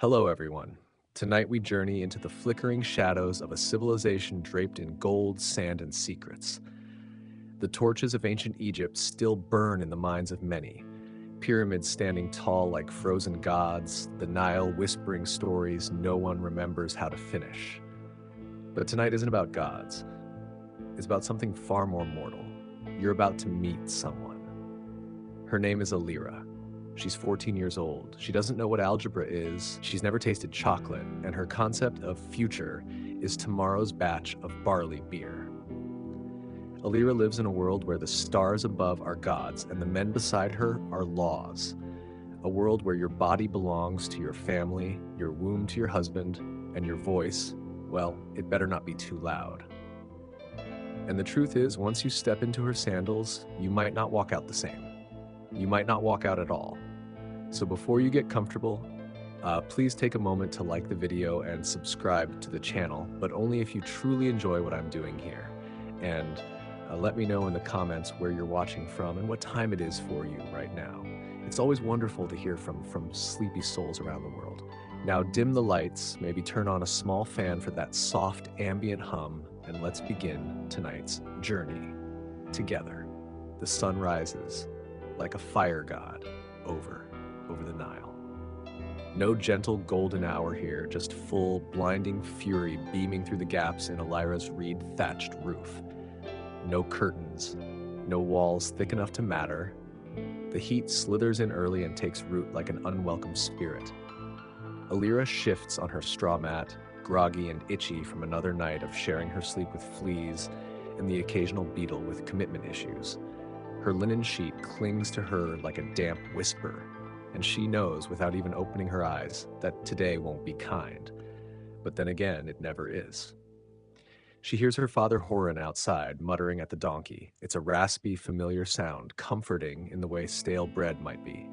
Hello, everyone. Tonight we journey into the flickering shadows of a civilization draped in gold, sand, and secrets. The torches of ancient Egypt still burn in the minds of many, pyramids standing tall like frozen gods, the Nile whispering stories no one remembers how to finish. But tonight isn't about gods, it's about something far more mortal. You're about to meet someone. Her name is Alira. She's 14 years old. She doesn't know what algebra is. She's never tasted chocolate, and her concept of future is tomorrow's batch of barley beer. Alira lives in a world where the stars above are gods and the men beside her are laws. A world where your body belongs to your family, your womb to your husband, and your voice, well, it better not be too loud. And the truth is, once you step into her sandals, you might not walk out the same. You might not walk out at all. So before you get comfortable, please take a moment to like the video and subscribe to the channel, but only if you truly enjoy what I'm doing here. And let me know in the comments where you're watching from and what time it is for you right now. It's always wonderful to hear from sleepy souls around the world. Now dim the lights, maybe turn on a small fan for that soft ambient hum, and let's begin tonight's journey together. The sun rises like a fire god over the Nile. No gentle golden hour here, just full blinding fury beaming through the gaps in Alira's reed-thatched roof. No curtains, no walls thick enough to matter. The heat slithers in early and takes root like an unwelcome spirit. Alira shifts on her straw mat, groggy and itchy from another night of sharing her sleep with fleas and the occasional beetle with commitment issues. Her linen sheet clings to her like a damp whisper, and she knows without even opening her eyes that today won't be kind. But then again, it never is. She hears her father Horan outside, muttering at the donkey. It's a raspy, familiar sound, comforting in the way stale bread might be.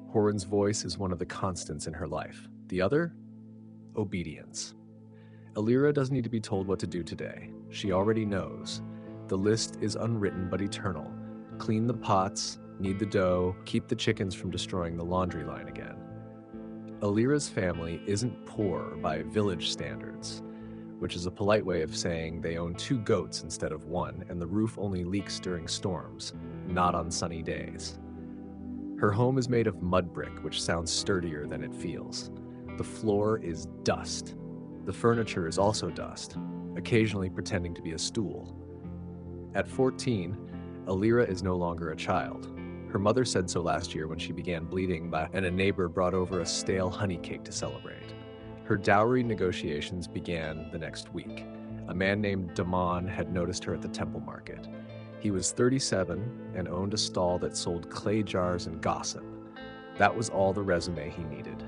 Horan's voice is one of the constants in her life. The other? Obedience. Alira doesn't need to be told what to do today. She already knows. The list is unwritten but eternal. Clean the pots, knead the dough, keep the chickens from destroying the laundry line again. Alira's family isn't poor by village standards, which is a polite way of saying they own 2 goats instead of 1, and the roof only leaks during storms, not on sunny days. Her home is made of mud brick, which sounds sturdier than it feels. The floor is dust. The furniture is also dust, occasionally pretending to be a stool. At 14, Alira is no longer a child. Her mother said so last year when she began bleeding and a neighbor brought over a stale honey cake to celebrate. Her dowry negotiations began the next week. A man named Damon had noticed her at the temple market. He was 37 and owned a stall that sold clay jars and gossip. That was all the resume he needed.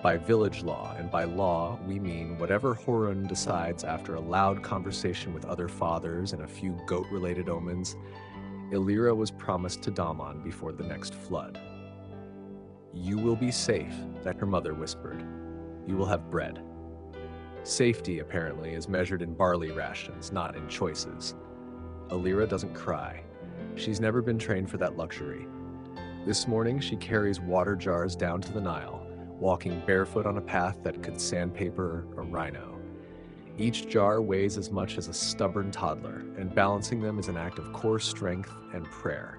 By village law, and by law we mean whatever Horan decides after a loud conversation with other fathers and a few goat-related omens, Alira was promised to Damon before the next flood. "You will be safe," that her mother whispered. "You will have bread." Safety, apparently, is measured in barley rations, not in choices. Alira doesn't cry. She's never been trained for that luxury. This morning, she carries water jars down to the Nile, walking barefoot on a path that could sandpaper a rhino. Each jar weighs as much as a stubborn toddler, and balancing them is an act of core strength and prayer.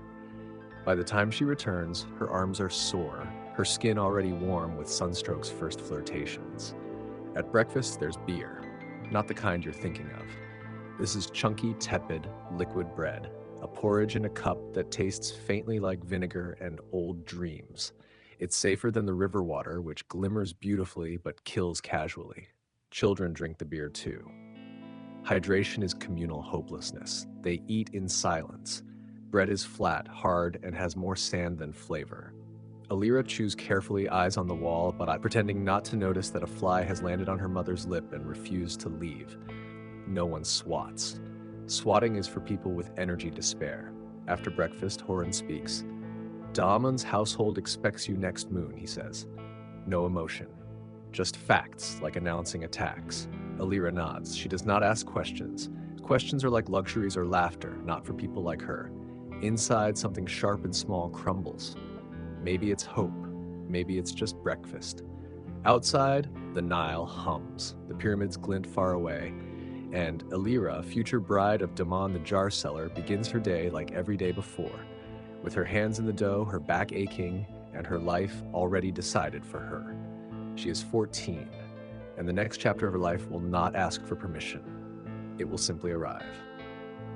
By the time she returns, her arms are sore, her skin already warm with Sunstroke's first flirtations. At breakfast, there's beer, not the kind you're thinking of. This is chunky, tepid, liquid bread, a porridge in a cup that tastes faintly like vinegar and old dreams. It's safer than the river water, which glimmers beautifully but kills casually. Children drink the beer too. Hydration is communal hopelessness. They eat in silence. Bread is flat, hard, and has more sand than flavor. Alira chews carefully, eyes on the wall, but pretending not to notice that a fly has landed on her mother's lip and refused to leave. No one swats. Swatting is for people with energy to spare. After breakfast, Horan speaks. "Damon's household expects you next moon," he says. No emotion. Just facts, like announcing a tax. Alira nods. She does not ask questions. Questions are like luxuries or laughter, not for people like her. Inside, something sharp and small crumbles. Maybe it's hope. Maybe it's just breakfast. Outside, the Nile hums, the pyramids glint far away, and Elira, future bride of Damon the jar seller, begins her day like every day before, with her hands in the dough, her back aching, and her life already decided for her. She is 14, and the next chapter of her life will not ask for permission. It will simply arrive.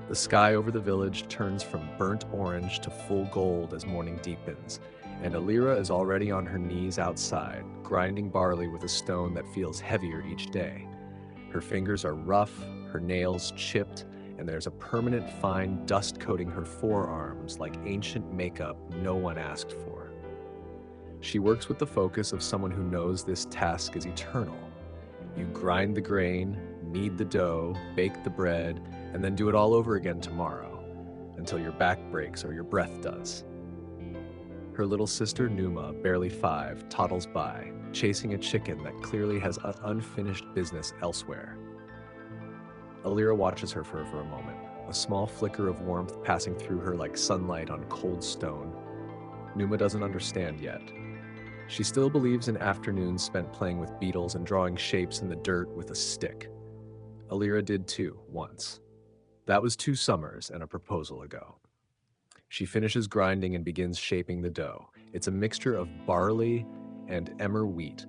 The sky over the village turns from burnt orange to full gold as morning deepens, and Elira is already on her knees outside, grinding barley with a stone that feels heavier each day. Her fingers are rough, her nails chipped, and there's a permanent fine dust coating her forearms like ancient makeup no one asked for. She works with the focus of someone who knows this task is eternal. You grind the grain, knead the dough, bake the bread, and then do it all over again tomorrow, until your back breaks or your breath does. Her little sister Numa, barely 5, toddles by, chasing a chicken that clearly has unfinished business elsewhere. Elira watches her for a moment, a small flicker of warmth passing through her like sunlight on cold stone. Numa doesn't understand yet. She still believes in afternoons spent playing with beetles and drawing shapes in the dirt with a stick. Elira did too, once. That was 2 summers and a proposal ago. She finishes grinding and begins shaping the dough. It's a mixture of barley and emmer wheat,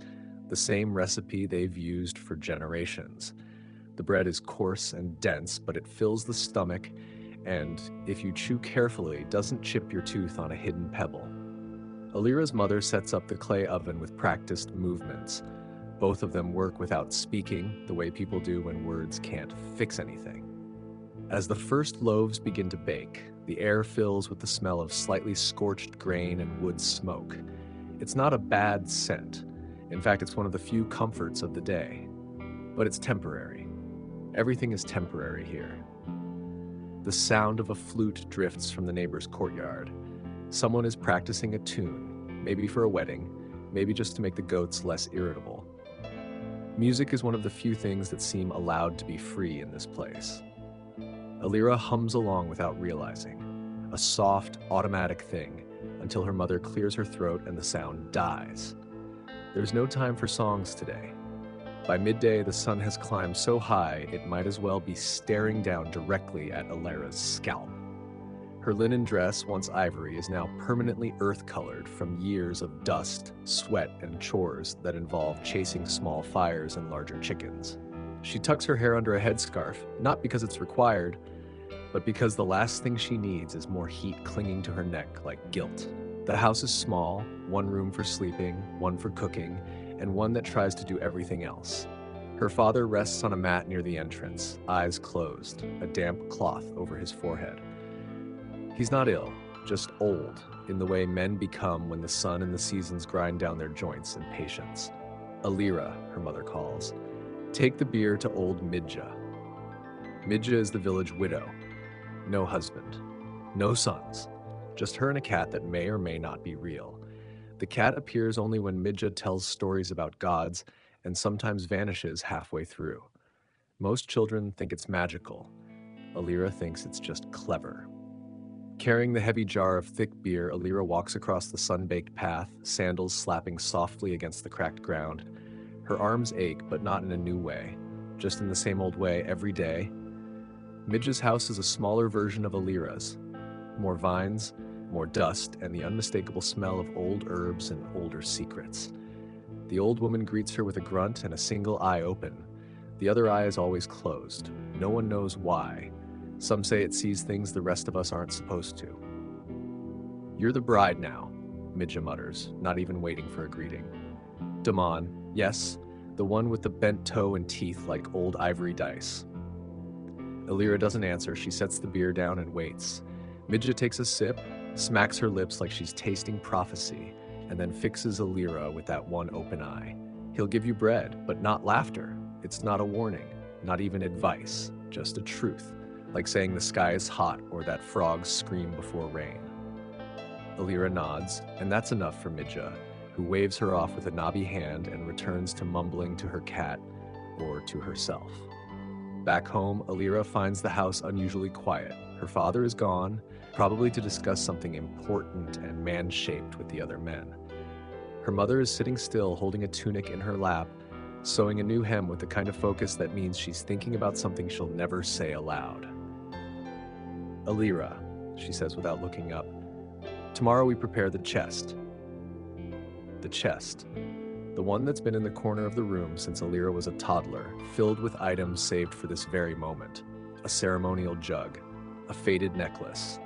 the same recipe they've used for generations. The bread is coarse and dense, but it fills the stomach, and if you chew carefully, doesn't chip your tooth on a hidden pebble. Elira's mother sets up the clay oven with practiced movements. Both of them work without speaking, the way people do when words can't fix anything. As the first loaves begin to bake, the air fills with the smell of slightly scorched grain and wood smoke. It's not a bad scent. In fact, it's one of the few comforts of the day. But it's temporary. Everything is temporary here. The sound of a flute drifts from the neighbor's courtyard. Someone is practicing a tune, maybe for a wedding, maybe just to make the goats less irritable. Music is one of the few things that seem allowed to be free in this place. Elira hums along without realizing, a soft, automatic thing, until her mother clears her throat and the sound dies. There's no time for songs today. By midday, the sun has climbed so high it might as well be staring down directly at Elira's scalp. Her linen dress, once ivory, is now permanently earth-colored from years of dust, sweat, and chores that involve chasing small fires and larger chickens. She tucks her hair under a headscarf, not because it's required, but because the last thing she needs is more heat clinging to her neck like guilt. The house is small, 1 room for sleeping, 1 for cooking, and 1 that tries to do everything else. Her father rests on a mat near the entrance, eyes closed, a damp cloth over his forehead. He's not ill, just old, in the way men become when the sun and the seasons grind down their joints in patience. Elira, her mother calls. Take the beer to old Midja. Midja is the village widow. No husband. No sons. Just her and a cat that may or may not be real. The cat appears only when Midja tells stories about gods and sometimes vanishes halfway through. Most children think it's magical. Elira thinks it's just clever. Carrying the heavy jar of thick beer, Elira walks across the sun-baked path, sandals slapping softly against the cracked ground. Her arms ache, but not in a new way, just in the same old way every day. Midge's house is a smaller version of Elira's. More vines, more dust, and the unmistakable smell of old herbs and older secrets. The old woman greets her with a grunt and a single eye open. The other eye is always closed. No one knows why. Some say it sees things the rest of us aren't supposed to. You're the bride now, Midja mutters, not even waiting for a greeting. Damon, yes, the one with the bent toe and teeth like old ivory dice. Elira doesn't answer. She sets the beer down and waits. Midja takes a sip, smacks her lips like she's tasting prophecy, and then fixes Elira with that one open eye. He'll give you bread, but not laughter. It's not a warning, not even advice, just a truth, like saying the sky is hot or that frogs scream before rain. Elira nods, and that's enough for Midja, who waves her off with a knobby hand and returns to mumbling to her cat or to herself. Back home, Elira finds the house unusually quiet. Her father is gone, probably to discuss something important and man-shaped with the other men. Her mother is sitting still, holding a tunic in her lap, sewing a new hem with the kind of focus that means she's thinking about something she'll never say aloud. "Alira," she says without looking up, "tomorrow we prepare the chest." The chest. The one that's been in the corner of the room since Alira was a toddler, filled with items saved for this very moment. A ceremonial jug, a faded necklace,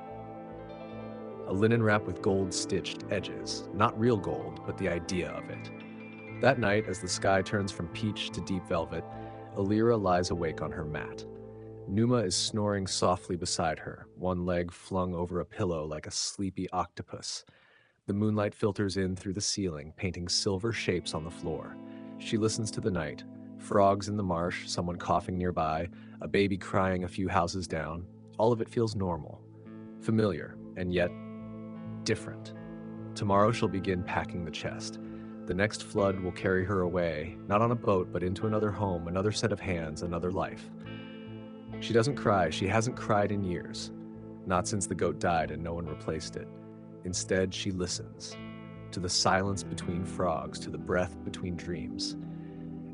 a linen wrap with gold-stitched edges. Not real gold, but the idea of it. That night, as the sky turns from peach to deep velvet, Alira lies awake on her mat. Numa is snoring softly beside her, one leg flung over a pillow like a sleepy octopus. The moonlight filters in through the ceiling, painting silver shapes on the floor. She listens to the night. Frogs in the marsh, someone coughing nearby, a baby crying a few houses down. All of it feels normal, familiar, and yet different. Tomorrow she'll begin packing the chest. The next flood will carry her away, not on a boat, but into another home, another set of hands, another life. She doesn't cry. She hasn't cried in years. Not since the goat died and no one replaced it. Instead, she listens to the silence between frogs, to the breath between dreams.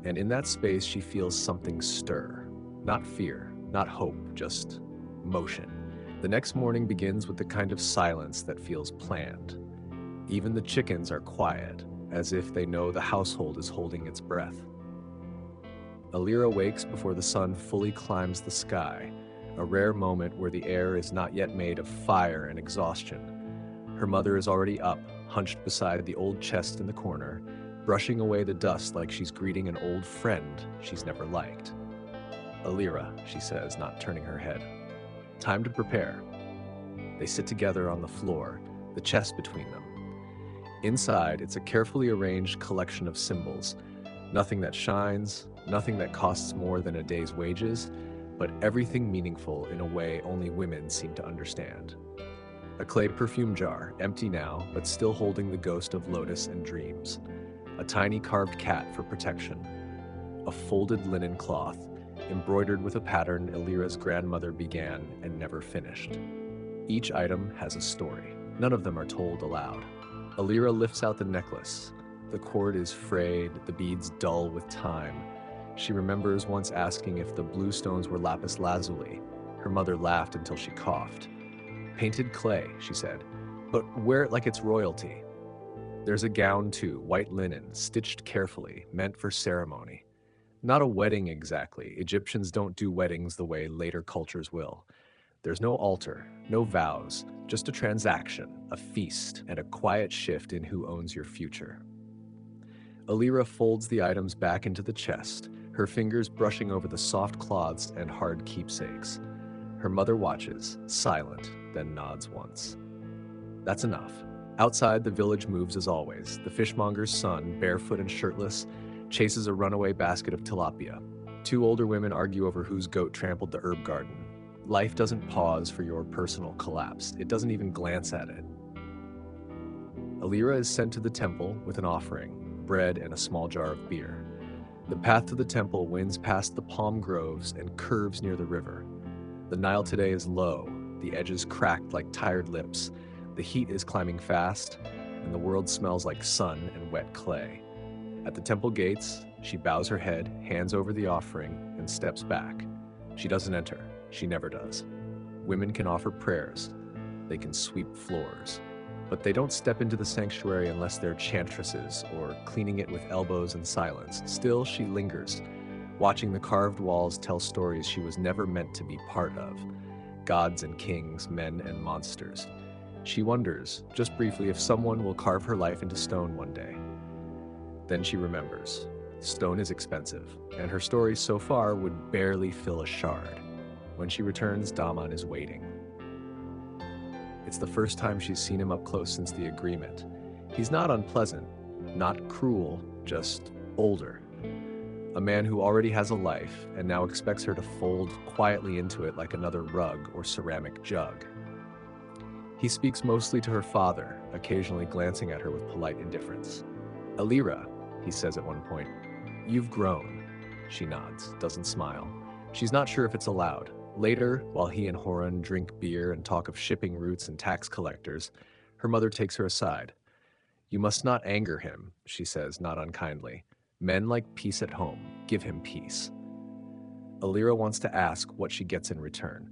And in that space, she feels something stir. Not fear, not hope, just motion. The next morning begins with the kind of silence that feels planned. Even the chickens are quiet, as if they know the household is holding its breath. Alira wakes before the sun fully climbs the sky, a rare moment where the air is not yet made of fire and exhaustion. Her mother is already up, hunched beside the old chest in the corner, brushing away the dust like she's greeting an old friend she's never liked. "Alira," she says, not turning her head. "Time to prepare." They sit together on the floor, the chest between them. Inside, it's a carefully arranged collection of symbols. Nothing that shines, nothing that costs more than a day's wages, but everything meaningful in a way only women seem to understand. A clay perfume jar, empty now, but still holding the ghost of lotus and dreams. A tiny carved cat for protection. A folded linen cloth, embroidered with a pattern Alira's grandmother began and never finished. Each item has a story. None of them are told aloud. Alira lifts out the necklace. The cord is frayed, the beads dull with time. She remembers once asking if the blue stones were lapis lazuli. Her mother laughed until she coughed. "Painted clay," she said, "but wear it like it's royalty." There's a gown too, white linen, stitched carefully, meant for ceremony. Not a wedding exactly. Egyptians don't do weddings the way later cultures will. There's no altar, no vows, just a transaction, a feast, and a quiet shift in who owns your future. Alira folds the items back into the chest, her fingers brushing over the soft cloths and hard keepsakes. Her mother watches, silent, then nods once. That's enough. Outside, the village moves as always. The fishmonger's son, barefoot and shirtless, chases a runaway basket of tilapia. Two older women argue over whose goat trampled the herb garden. Life doesn't pause for your personal collapse. It doesn't even glance at it. Alira is sent to the temple with an offering, bread and a small jar of beer. The path to the temple winds past the palm groves and curves near the river. The Nile today is low, the edges cracked like tired lips. The heat is climbing fast, and the world smells like sun and wet clay. At the temple gates, she bows her head, hands over the offering, and steps back. She doesn't enter. She never does. Women can offer prayers. They can sweep floors. But they don't step into the sanctuary unless they're chantresses or cleaning it with elbows and silence. Still, she lingers, watching the carved walls tell stories she was never meant to be part of. Gods and kings, men and monsters. She wonders, just briefly, if someone will carve her life into stone one day. Then she remembers. Stone is expensive, and her stories so far would barely fill a shard. When she returns, Daman is waiting. It's the first time she's seen him up close since the agreement. He's not unpleasant, not cruel, just older. A man who already has a life and now expects her to fold quietly into it like another rug or ceramic jug. He speaks mostly to her father, occasionally glancing at her with polite indifference. "Alira," he says at one point, "you've grown." She nods, doesn't smile. She's not sure if it's allowed. Later, while he and Horan drink beer and talk of shipping routes and tax collectors, her mother takes her aside. "You must not anger him," she says, not unkindly. "Men like peace at home. Give him peace." Alira wants to ask what she gets in return,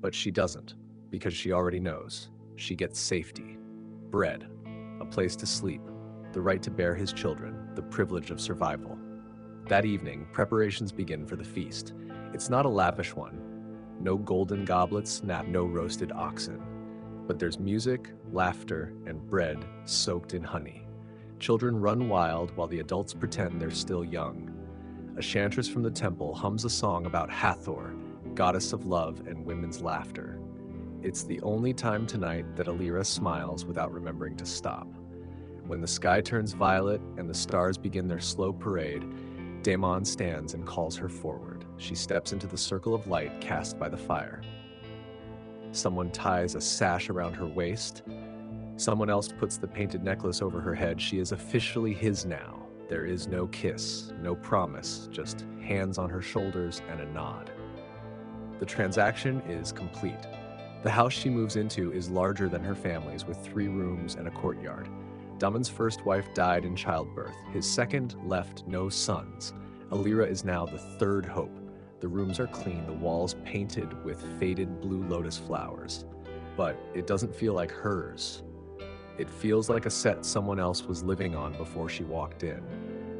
but she doesn't, because she already knows. She gets safety, bread, a place to sleep, the right to bear his children, the privilege of survival. That evening, preparations begin for the feast. It's not a lavish one. No golden goblets, no roasted oxen. But there's music, laughter, and bread soaked in honey. Children run wild while the adults pretend they're still young. A chantress from the temple hums a song about Hathor, goddess of love and women's laughter. It's the only time tonight that Alira smiles without remembering to stop. When the sky turns violet and the stars begin their slow parade, Daemon stands and calls her forward. She steps into the circle of light cast by the fire. Someone ties a sash around her waist. Someone else puts the painted necklace over her head. She is officially his now. There is no kiss, no promise, just hands on her shoulders and a nod. The transaction is complete. The house she moves into is larger than her family's, with 3 rooms and a courtyard. Damon's first wife died in childbirth. His second left no sons. Alira is now the third hope. The rooms are clean, the walls painted with faded blue lotus flowers. But it doesn't feel like hers. It feels like a set someone else was living on before she walked in.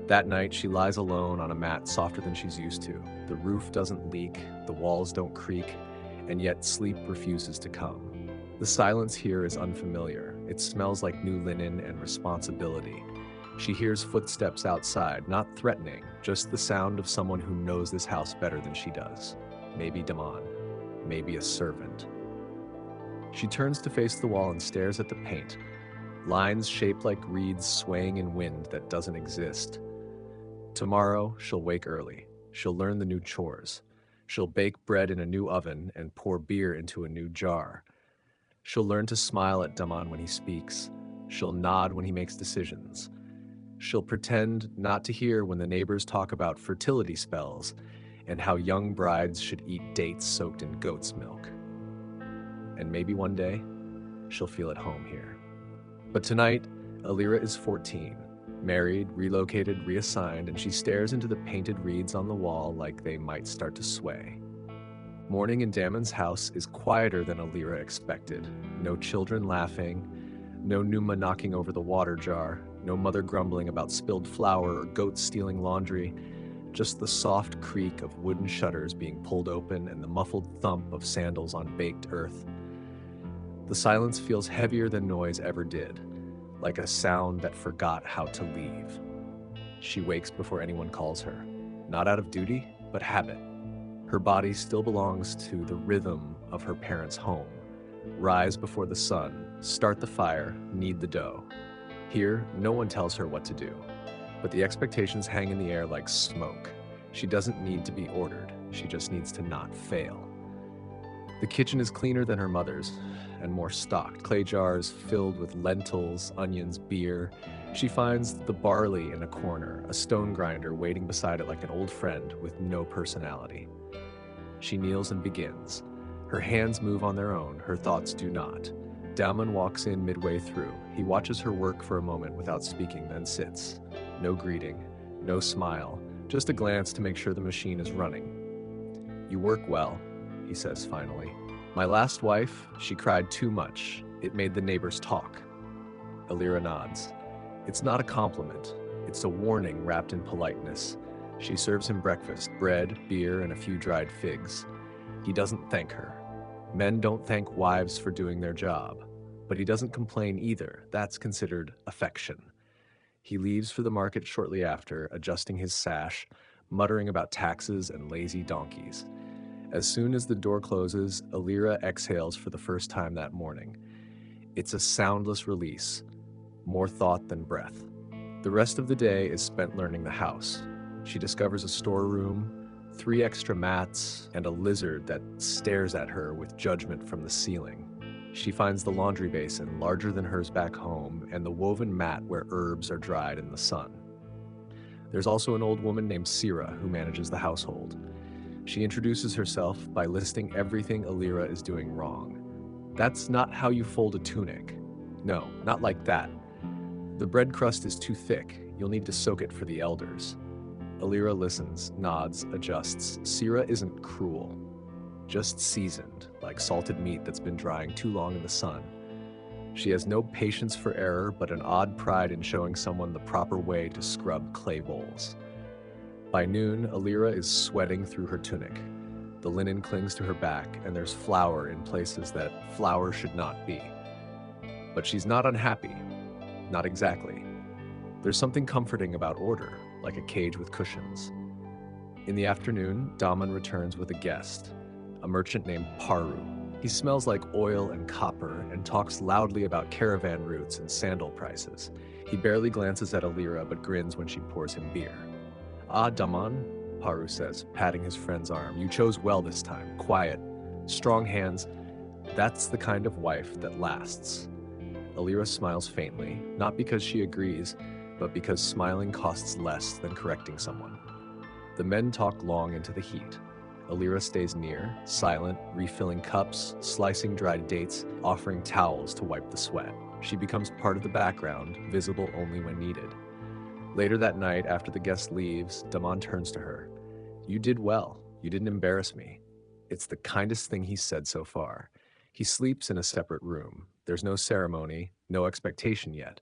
That night, she lies alone on a mat softer than she's used to. The roof doesn't leak, the walls don't creak, and yet sleep refuses to come. The silence here is unfamiliar. It smells like new linen and responsibility. She hears footsteps outside, not threatening, just the sound of someone who knows this house better than she does. Maybe Damon, maybe a servant. She turns to face the wall and stares at the paint. Lines shaped like reeds swaying in wind that doesn't exist. Tomorrow, she'll wake early. She'll learn the new chores. She'll bake bread in a new oven and pour beer into a new jar. She'll learn to smile at Damon when he speaks. She'll nod when he makes decisions. She'll pretend not to hear when the neighbors talk about fertility spells and how young brides should eat dates soaked in goat's milk. And maybe one day, she'll feel at home here. But tonight, Alira is 14, married, relocated, reassigned, and she stares into the painted reeds on the wall like they might start to sway. Morning in Damon's house is quieter than Alira expected. No children laughing, no Numa knocking over the water jar, no mother grumbling about spilled flour or goats stealing laundry, just the soft creak of wooden shutters being pulled open and the muffled thump of sandals on baked earth. The silence feels heavier than noise ever did, like a sound that forgot how to leave. She wakes before anyone calls her, not out of duty, but habit. Her body still belongs to the rhythm of her parents' home. Rise before the sun, start the fire, knead the dough. Here, no one tells her what to do, but the expectations hang in the air like smoke. She doesn't need to be ordered, she just needs to not fail. The kitchen is cleaner than her mother's, and more stocked. Clay jars filled with lentils, onions, beer. She finds the barley in a corner, a stone grinder waiting beside it like an old friend with no personality. She kneels and begins. Her hands move on their own, her thoughts do not. Damon walks in midway through. He watches her work for a moment without speaking, then sits. No greeting, no smile, just a glance to make sure the machine is running. "You work well," he says finally. "My last wife, she cried too much. It made the neighbors talk." Alira nods. It's not a compliment. It's a warning wrapped in politeness. She serves him breakfast, bread, beer, and a few dried figs. He doesn't thank her. Men don't thank wives for doing their job. But he doesn't complain either. That's considered affection. He leaves for the market shortly after, adjusting his sash, muttering about taxes and lazy donkeys. As soon as the door closes, Alira exhales for the first time that morning. It's a soundless release, more thought than breath. The rest of the day is spent learning the house. She discovers a storeroom, 3 extra mats, and a lizard that stares at her with judgment from the ceiling. She finds the laundry basin, larger than hers back home, and the woven mat where herbs are dried in the sun. There's also an old woman named Sira who manages the household. She introduces herself by listing everything Alira is doing wrong. That's not how you fold a tunic. No, not like that. The bread crust is too thick. You'll need to soak it for the elders. Alira listens, nods, adjusts. Sira isn't cruel, just seasoned, like salted meat that's been drying too long in the sun. She has no patience for error, but an odd pride in showing someone the proper way to scrub clay bowls. By noon, Alira is sweating through her tunic. The linen clings to her back, and there's flour in places that flour should not be. But she's not unhappy. Not exactly. There's something comforting about order, like a cage with cushions. In the afternoon, Daman returns with a guest, a merchant named Paru. He smells like oil and copper and talks loudly about caravan routes and sandal prices. He barely glances at Alira but grins when she pours him beer. "Ah, Daman," Paru says, patting his friend's arm. "You chose well this time. Quiet, strong hands. That's the kind of wife that lasts." Alira smiles faintly, not because she agrees, but because smiling costs less than correcting someone. The men talk long into the heat. Alira stays near, silent, refilling cups, slicing dried dates, offering towels to wipe the sweat. She becomes part of the background, visible only when needed. Later that night, after the guest leaves, Daman turns to her. "You did well. You didn't embarrass me." It's the kindest thing he's said so far. He sleeps in a separate room. There's no ceremony, no expectation yet.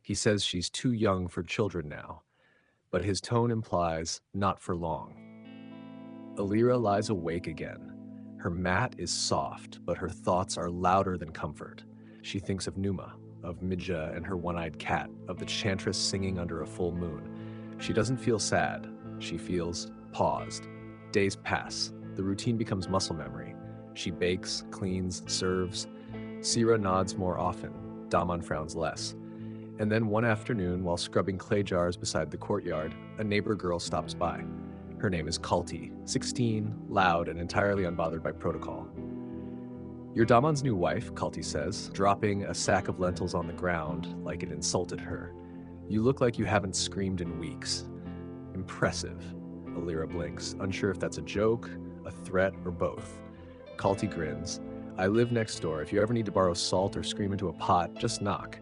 He says she's too young for children now, but his tone implies not for long. Alira lies awake again. Her mat is soft, but her thoughts are louder than comfort. She thinks of Numa, of Midja and her one-eyed cat, of the chantress singing under a full moon. She doesn't feel sad. She feels paused. Days pass. The routine becomes muscle memory. She bakes, cleans, serves. Sira nods more often. Daman frowns less. And then one afternoon, while scrubbing clay jars beside the courtyard, a neighbor girl stops by. Her name is Kalti, 16, loud, and entirely unbothered by protocol. "You're Daman's new wife," Kalti says, dropping a sack of lentils on the ground like it insulted her. "You look like you haven't screamed in weeks." "Impressive." Alira blinks, unsure if that's a joke, a threat, or both. Kalti grins. "I live next door. If you ever need to borrow salt or scream into a pot, just knock."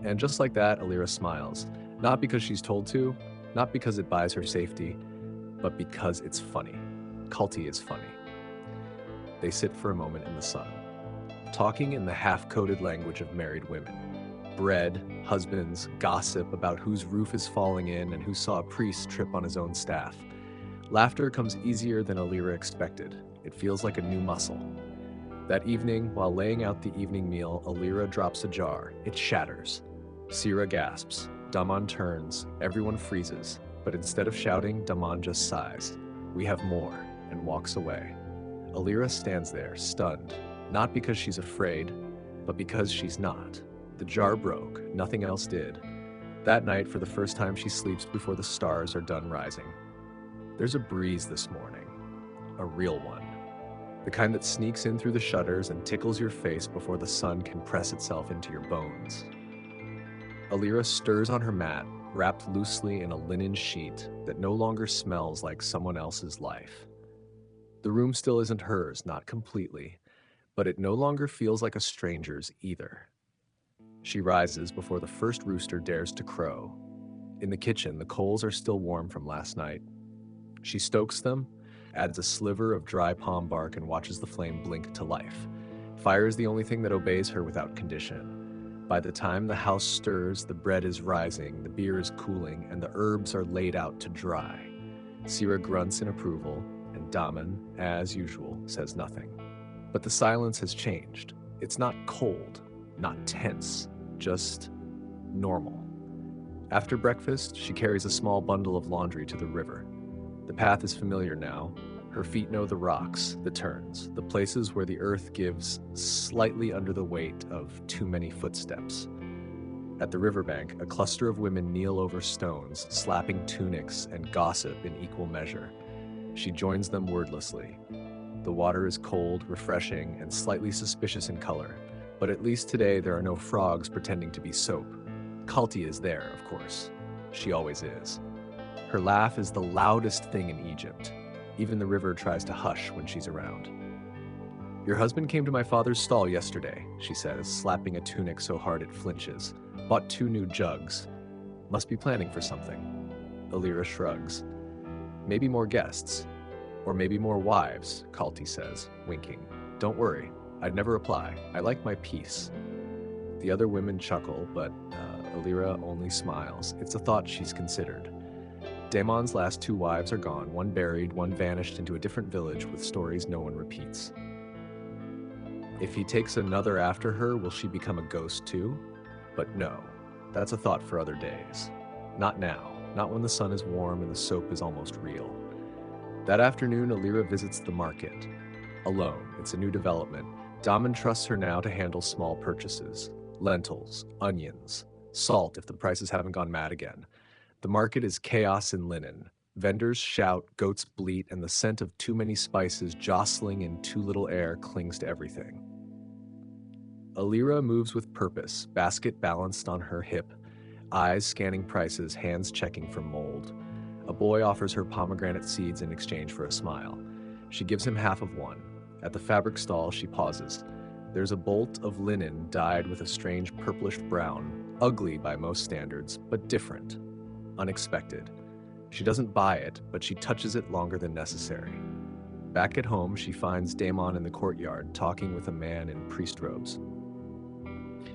And just like that, Alira smiles. Not because she's told to, not because it buys her safety, but because it's funny. Kalti is funny. They sit for a moment in the sun, talking in the half-coded language of married women. Bread, husbands, gossip about whose roof is falling in and who saw a priest trip on his own staff. Laughter comes easier than Alira expected. It feels like a new muscle. That evening, while laying out the evening meal, Alira drops a jar. It shatters. Sira gasps. Daman turns. Everyone freezes. But instead of shouting, Daman just sighs. "We have more," and walks away. Alira stands there, stunned, not because she's afraid, but because she's not. The jar broke. Nothing else did. That night, for the first time, she sleeps before the stars are done rising. There's a breeze this morning. A real one. The kind that sneaks in through the shutters and tickles your face before the sun can press itself into your bones. Alira stirs on her mat, wrapped loosely in a linen sheet that no longer smells like someone else's life. The room still isn't hers, not completely, but it no longer feels like a stranger's either. She rises before the first rooster dares to crow. In the kitchen, the coals are still warm from last night. She stokes them, adds a sliver of dry palm bark, and watches the flame blink to life. Fire is the only thing that obeys her without condition. By the time the house stirs, the bread is rising, the beer is cooling, and the herbs are laid out to dry. Sira grunts in approval, and Daman, as usual, says nothing. But the silence has changed. It's not cold, not tense, just normal. After breakfast, she carries a small bundle of laundry to the river. The path is familiar now. Her feet know the rocks, the turns, the places where the earth gives slightly under the weight of too many footsteps. At the riverbank, a cluster of women kneel over stones, slapping tunics and gossip in equal measure. She joins them wordlessly. The water is cold, refreshing, and slightly suspicious in color, but at least today there are no frogs pretending to be soap. Kalti is there, of course. She always is. Her laugh is the loudest thing in Egypt. Even the river tries to hush when she's around. "Your husband came to my father's stall yesterday," she says, slapping a tunic so hard it flinches. Bought 2 new jugs. Must be planning for something. Alira shrugs. Maybe more guests. Or maybe more wives, Kalti says, winking. Don't worry, I'd never reply. I like my peace. The other women chuckle, but Alira only smiles. It's a thought she's considered. Damon's last 2 wives are gone, one buried, one vanished into a different village with stories no one repeats. If he takes another after her, will she become a ghost too? But no, that's a thought for other days. Not now, not when the sun is warm and the soap is almost real. That afternoon, Alira visits the market. Alone, it's a new development. Damon trusts her now to handle small purchases. Lentils, onions, salt if the prices haven't gone mad again. The market is chaos in linen. Vendors shout, goats bleat, and the scent of too many spices jostling in too little air clings to everything. Alira moves with purpose, basket balanced on her hip, eyes scanning prices, hands checking for mold. A boy offers her pomegranate seeds in exchange for a smile. She gives him half of one. At the fabric stall, she pauses. There's a bolt of linen dyed with a strange purplish brown, ugly by most standards, but different. Unexpected. She doesn't buy it, but she touches it longer than necessary. Back at home, she finds Damon in the courtyard, talking with a man in priest robes.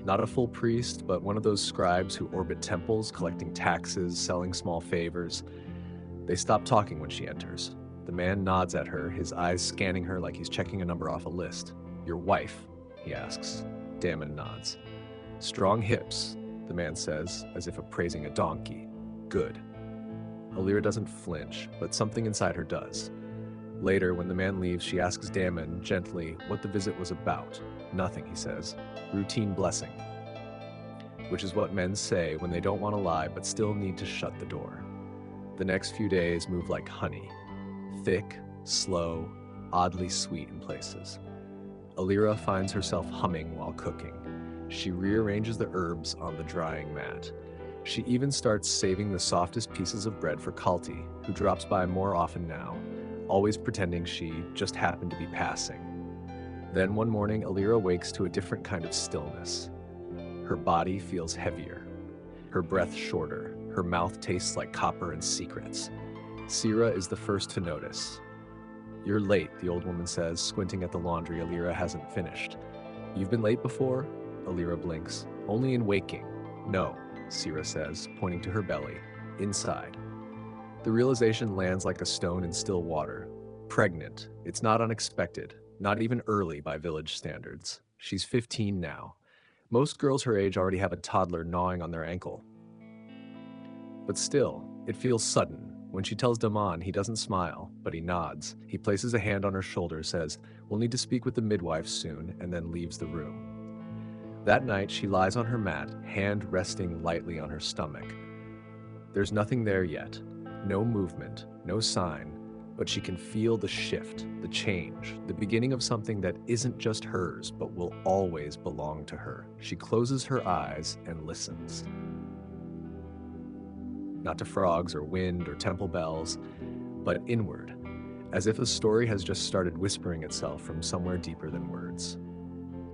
Not a full priest, but one of those scribes who orbit temples, collecting taxes, selling small favors. They stop talking when she enters. The man nods at her, his eyes scanning her like he's checking a number off a list. Your wife, he asks. Damon nods. Strong hips, the man says, as if appraising a donkey. Good. Alira doesn't flinch, but something inside her does. Later, when the man leaves, she asks Damon, gently, what the visit was about. Nothing, he says. Routine blessing. Which is what men say when they don't want to lie, but still need to shut the door. The next few days move like honey. Thick, slow, oddly sweet in places. Alira finds herself humming while cooking. She rearranges the herbs on the drying mat. She even starts saving the softest pieces of bread for Kalti, who drops by more often now, always pretending she just happened to be passing. Then one morning, Alira wakes to a different kind of stillness. Her body feels heavier, her breath shorter, her mouth tastes like copper and secrets. Sira is the first to notice. You're late, the old woman says, squinting at the laundry Alira hasn't finished. You've been late before? Alira blinks. Only in waking. No, Sira says, pointing to her belly. Inside. The realization lands like a stone in still water. Pregnant. It's not unexpected. Not even early by village standards. She's 15 now. Most girls her age already have a toddler gnawing on their ankle. But still, it feels sudden. When she tells Damon, he doesn't smile, but he nods. He places a hand on her shoulder, says, we'll need to speak with the midwife soon, and then leaves the room. That night, she lies on her mat, hand resting lightly on her stomach. There's nothing there yet. No movement, no sign, but she can feel the shift, the change, the beginning of something that isn't just hers, but will always belong to her. She closes her eyes and listens. Not to frogs or wind or temple bells, but inward, as if a story has just started whispering itself from somewhere deeper than words.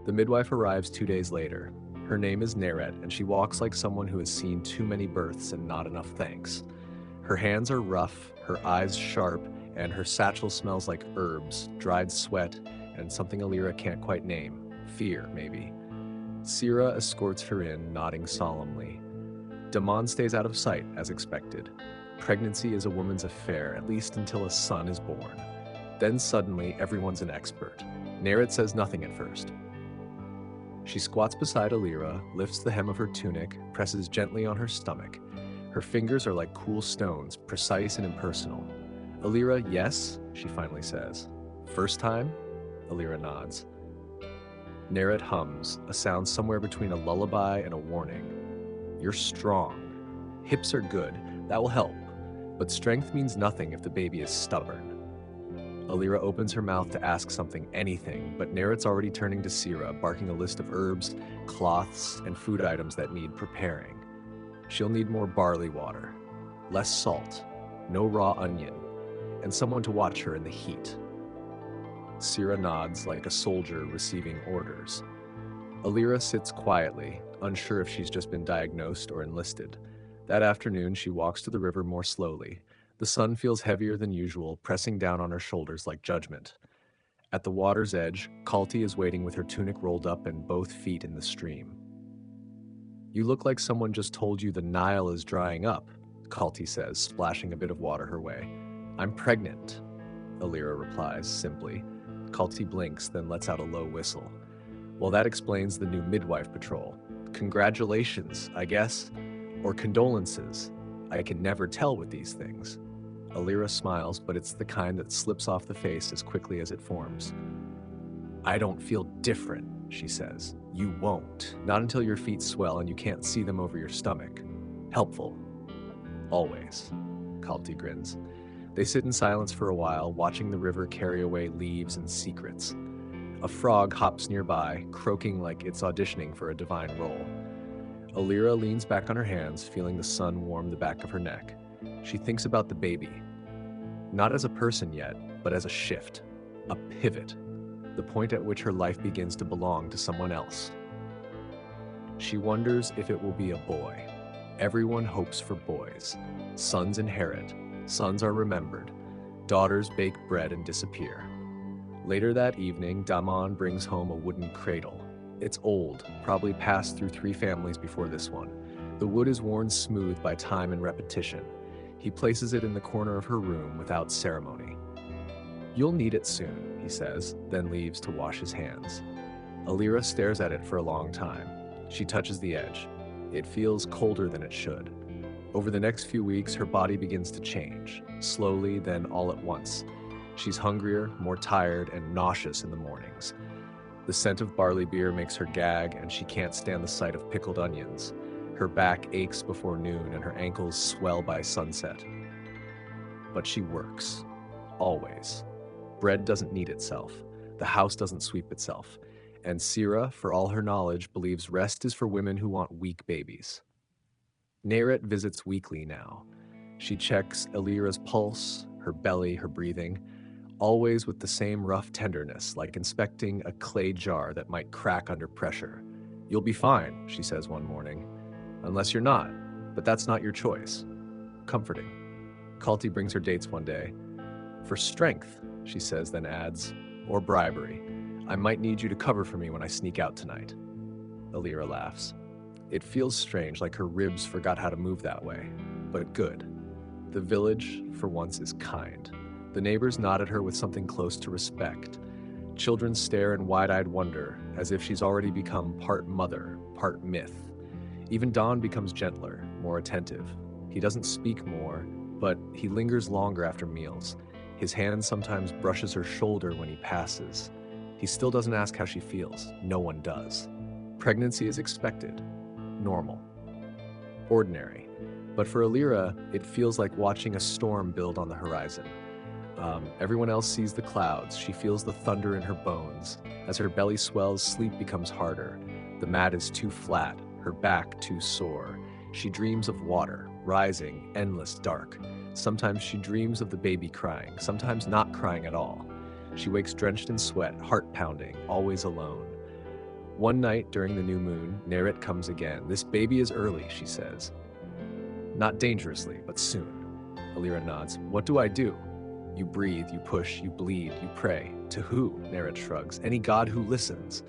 The midwife arrives 2 days later. Her name is Neret, and she walks like someone who has seen too many births and not enough thanks. Her hands are rough, her eyes sharp, and her satchel smells like herbs, dried sweat, and something Alira can't quite name. Fear, maybe. Sira escorts her in, nodding solemnly. Damon stays out of sight, as expected. Pregnancy is a woman's affair, at least until a son is born. Then suddenly, everyone's an expert. Neret says nothing at first. She squats beside Alira, lifts the hem of her tunic, presses gently on her stomach. Her fingers are like cool stones, precise and impersonal. Alira, yes, she finally says. First time? Alira nods. Neret hums, a sound somewhere between a lullaby and a warning. You're strong. Hips are good, that will help. But strength means nothing if the baby is stubborn. Alira opens her mouth to ask something, anything, but Neret's already turning to Sira, barking a list of herbs, cloths, and food items that need preparing. She'll need more barley water, less salt, no raw onion, and someone to watch her in the heat. Sira nods like a soldier receiving orders. Alira sits quietly, unsure if she's just been diagnosed or enlisted. That afternoon, she walks to the river more slowly. The sun feels heavier than usual, pressing down on her shoulders like judgment. At the water's edge, Kalti is waiting with her tunic rolled up and both feet in the stream. "You look like someone just told you the Nile is drying up," Kalti says, splashing a bit of water her way. "I'm pregnant," Alira replies simply. Kalti blinks, then lets out a low whistle. "Well, that explains the new midwife patrol. Congratulations, I guess. Or condolences. I can never tell with these things." Alira smiles, but it's the kind that slips off the face as quickly as it forms. "I don't feel different," she says. "You won't. Not until your feet swell and you can't see them over your stomach. Helpful. Always." Kalti grins. They sit in silence for a while, watching the river carry away leaves and secrets. A frog hops nearby, croaking like it's auditioning for a divine role. Alira leans back on her hands, feeling the sun warm the back of her neck. She thinks about the baby. Not as a person yet, but as a shift, a pivot, the point at which her life begins to belong to someone else. She wonders if it will be a boy. Everyone hopes for boys. Sons inherit. Sons are remembered. Daughters bake bread and disappear. Later that evening, Daman brings home a wooden cradle. It's old, probably passed through 3 families before this one. The wood is worn smooth by time and repetition. He places it in the corner of her room without ceremony. "You'll need it soon," he says, then leaves to wash his hands. Alira stares at it for a long time. She touches the edge. It feels colder than it should. Over the next few weeks, her body begins to change, slowly, then all at once. She's hungrier, more tired, and nauseous in the mornings. The scent of barley beer makes her gag, and she can't stand the sight of pickled onions. Her back aches before noon, and her ankles swell by sunset. But she works. Always. Bread doesn't knead itself. The house doesn't sweep itself. And Sira, for all her knowledge, believes rest is for women who want weak babies. Neret visits weekly now. She checks Alira's pulse, her belly, her breathing, always with the same rough tenderness, like inspecting a clay jar that might crack under pressure. "You'll be fine," she says one morning. "Unless you're not, but that's not your choice." Comforting. Kalti brings her dates one day. "For strength," she says, then adds, "or bribery. I might need you to cover for me when I sneak out tonight." Alira laughs. It feels strange, like her ribs forgot how to move that way, but good. The village, for once, is kind. The neighbors nod at her with something close to respect. Children stare in wide-eyed wonder, as if she's already become part mother, part myth. Even Don becomes gentler, more attentive. He doesn't speak more, but he lingers longer after meals. His hand sometimes brushes her shoulder when he passes. He still doesn't ask how she feels. No one does. Pregnancy is expected. Normal. Ordinary. But for Alira, it feels like watching a storm build on the horizon. Everyone else sees the clouds. She feels the thunder in her bones. As her belly swells, sleep becomes harder. The mat is too flat, her back too sore. She dreams of water, rising, endless, dark. Sometimes she dreams of the baby crying, sometimes not crying at all. She wakes drenched in sweat, heart pounding, always alone. One night during the new moon, Neret comes again. "This baby is early," she says. "Not dangerously, but soon." Alira nods. "What do I do?" "You breathe, you push, you bleed, you pray." "To who?" Neret shrugs. "Any god who listens."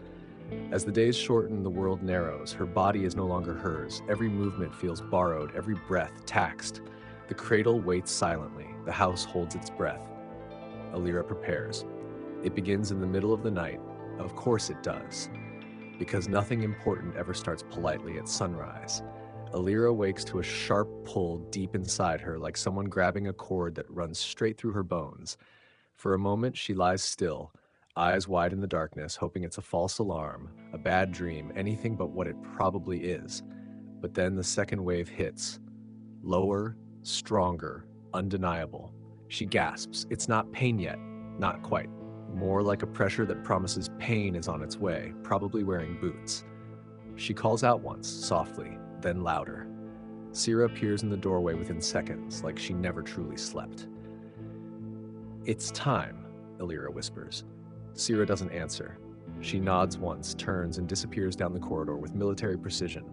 As the days shorten, the world narrows. Her body is no longer hers. Every movement feels borrowed, every breath taxed. The cradle waits silently. The house holds its breath. Alira prepares. It begins in the middle of the night. Of course it does. Because nothing important ever starts politely at sunrise. Alira wakes to a sharp pull deep inside her, like someone grabbing a cord that runs straight through her bones. For a moment, she lies still, eyes wide in the darkness, hoping it's a false alarm, a bad dream, anything but what it probably is. But then the second wave hits. Lower, stronger, undeniable. She gasps. It's not pain yet. Not quite. More like a pressure that promises pain is on its way, probably wearing boots. She calls out once, softly, then louder. Sira appears in the doorway within seconds, like she never truly slept. "It's time," Alira whispers. Sira doesn't answer. She nods once, turns, and disappears down the corridor with military precision.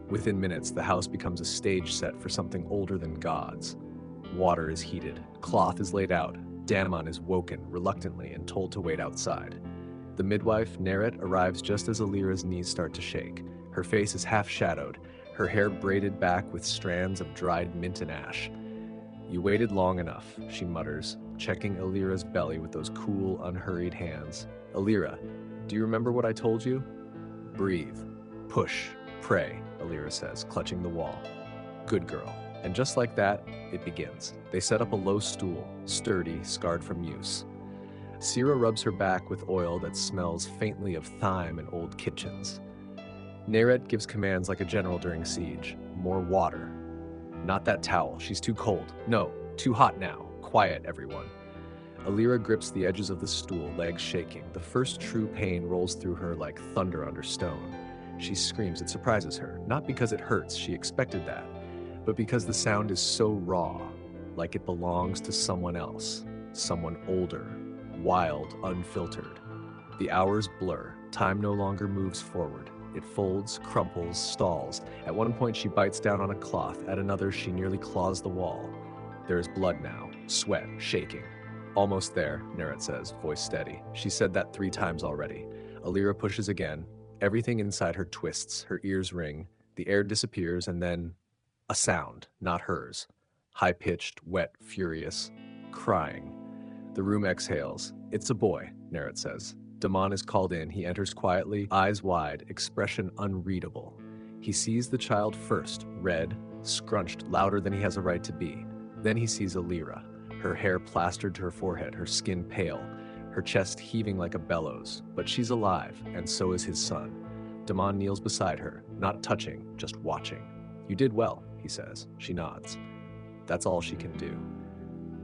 Within minutes, the house becomes a stage set for something older than gods. Water is heated, cloth is laid out, Damon is woken reluctantly and told to wait outside. The midwife, Neret, arrives just as Alira's knees start to shake. Her face is half shadowed, her hair braided back with strands of dried mint and ash. "You waited long enough," she mutters, checking Alira's belly with those cool, unhurried hands. "Alira, do you remember what I told you?" "Breathe. Push. Pray," Alira says, clutching the wall. "Good girl." And just like that, it begins. They set up a low stool, sturdy, scarred from use. Sira rubs her back with oil that smells faintly of thyme and old kitchens. Neret gives commands like a general during siege. "More water." "Not that towel, she's too cold." "No, too hot now. Quiet, everyone." Alira grips the edges of the stool, legs shaking. The first true pain rolls through her like thunder under stone. She screams. It surprises her, not because it hurts, she expected that, but because the sound is so raw, like it belongs to someone else, someone older, wild, unfiltered. The hours blur. Time no longer moves forward. It folds, crumples, stalls. At one point she bites down on a cloth. At another she nearly claws the wall. There is blood now, sweat, shaking. "Almost there," Neret says, voice steady. She said that 3 times already. Alira pushes again. Everything inside her twists. Her ears ring. The air disappears, and then a sound, not hers. High-pitched, wet, furious, crying. The room exhales. "It's a boy," Neret says. Damon is called in. He enters quietly, eyes wide, expression unreadable. He sees the child first, red, scrunched, louder than he has a right to be. Then he sees Alira, her hair plastered to her forehead, her skin pale, her chest heaving like a bellows. But she's alive, and so is his son. Damon kneels beside her, not touching, just watching. "You did well," he says. She nods. That's all she can do.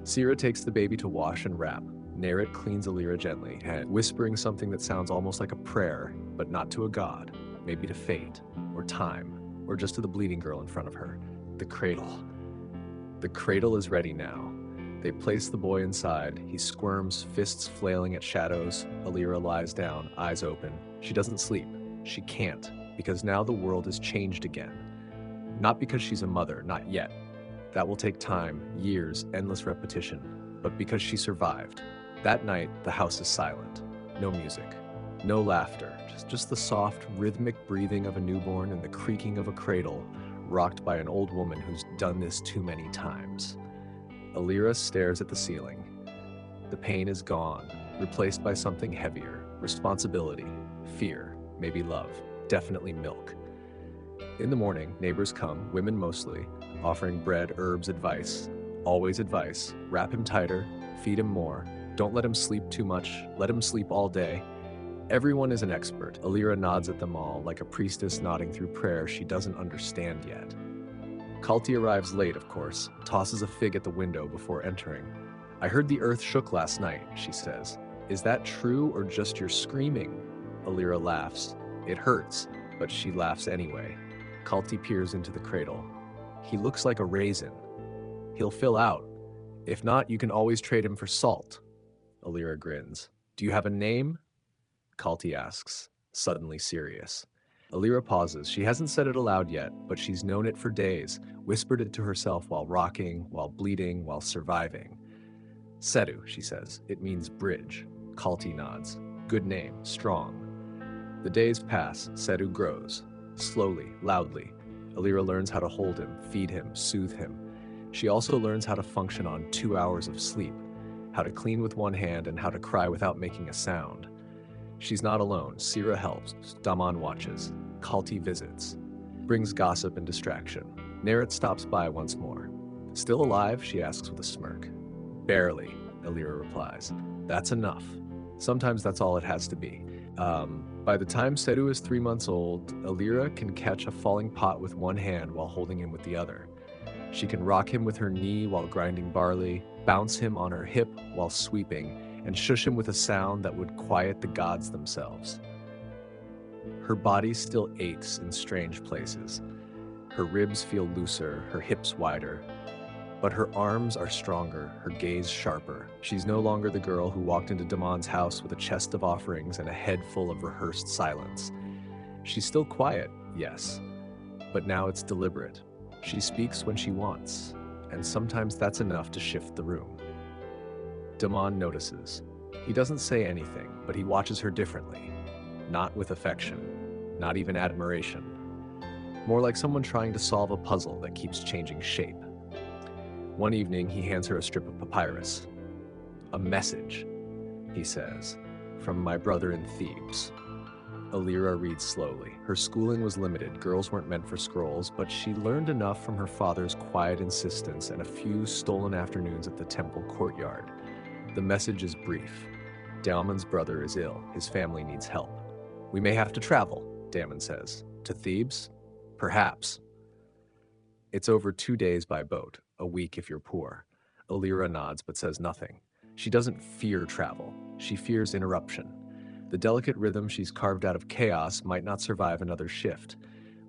Sira takes the baby to wash and wrap. Neret cleans Alira gently, whispering something that sounds almost like a prayer, but not to a god, maybe to fate, or time, or just to the bleeding girl in front of her. The cradle. The cradle is ready now. They place the boy inside. He squirms, fists flailing at shadows. Alira lies down, eyes open. She doesn't sleep. She can't, because now the world is changed again. Not because she's a mother, not yet. That will take time, years, endless repetition, but because she survived. That night, the house is silent. No music, no laughter, just the soft, rhythmic breathing of a newborn and the creaking of a cradle, rocked by an old woman who's done this too many times. Alira stares at the ceiling. The pain is gone, replaced by something heavier. Responsibility, fear, maybe love, definitely milk. In the morning, neighbors come, women mostly, offering bread, herbs, advice. Always advice. Wrap him tighter, feed him more. Don't let him sleep too much, let him sleep all day. Everyone is an expert. Alira nods at them all, like a priestess nodding through prayer she doesn't understand yet. Kalti arrives late, of course, tosses a fig at the window before entering. "I heard the earth shook last night," she says. "Is that true or just your screaming?" Alira laughs. It hurts, but she laughs anyway. Kalti peers into the cradle. "He looks like a raisin. He'll fill out. If not, you can always trade him for salt." Alira grins. "Do you have a name?" Kalti asks, suddenly serious. Alira pauses. She hasn't said it aloud yet, but she's known it for days, whispered it to herself while rocking, while bleeding, while surviving. "Sedu," she says. "It means bridge." Kalti nods. "Good name, strong." The days pass. Sedu grows. Slowly, loudly. Alira learns how to hold him, feed him, soothe him. She also learns how to function on 2 hours of sleep, how to clean with one hand and how to cry without making a sound. She's not alone. Sira helps. Damon watches. Kalti visits. Brings gossip and distraction. Neret stops by once more. "Still alive?" she asks with a smirk. "Barely," Alira replies. "That's enough. Sometimes that's all it has to be." By the time Sedu is 3 months old, Alira can catch a falling pot with one hand while holding him with the other. She can rock him with her knee while grinding barley, bounce him on her hip while sweeping, and shush him with a sound that would quiet the gods themselves. Her body still aches in strange places. Her ribs feel looser, her hips wider. But her arms are stronger, her gaze sharper. She's no longer the girl who walked into Damon's house with a chest of offerings and a head full of rehearsed silence. She's still quiet, yes, but now it's deliberate. She speaks when she wants, and sometimes that's enough to shift the room. Damon notices. He doesn't say anything, but he watches her differently. Not with affection, not even admiration. More like someone trying to solve a puzzle that keeps changing shape. One evening, he hands her a strip of papyrus. "A message," he says, "from my brother in Thebes." Alira reads slowly. Her schooling was limited, girls weren't meant for scrolls, but she learned enough from her father's quiet insistence and a few stolen afternoons at the temple courtyard. The message is brief. Damon's brother is ill. His family needs help. "We may have to travel," Damon says. "To Thebes? Perhaps." It's over 2 days by boat, a week if you're poor. Alira nods but says nothing. She doesn't fear travel. She fears interruption. The delicate rhythm she's carved out of chaos might not survive another shift.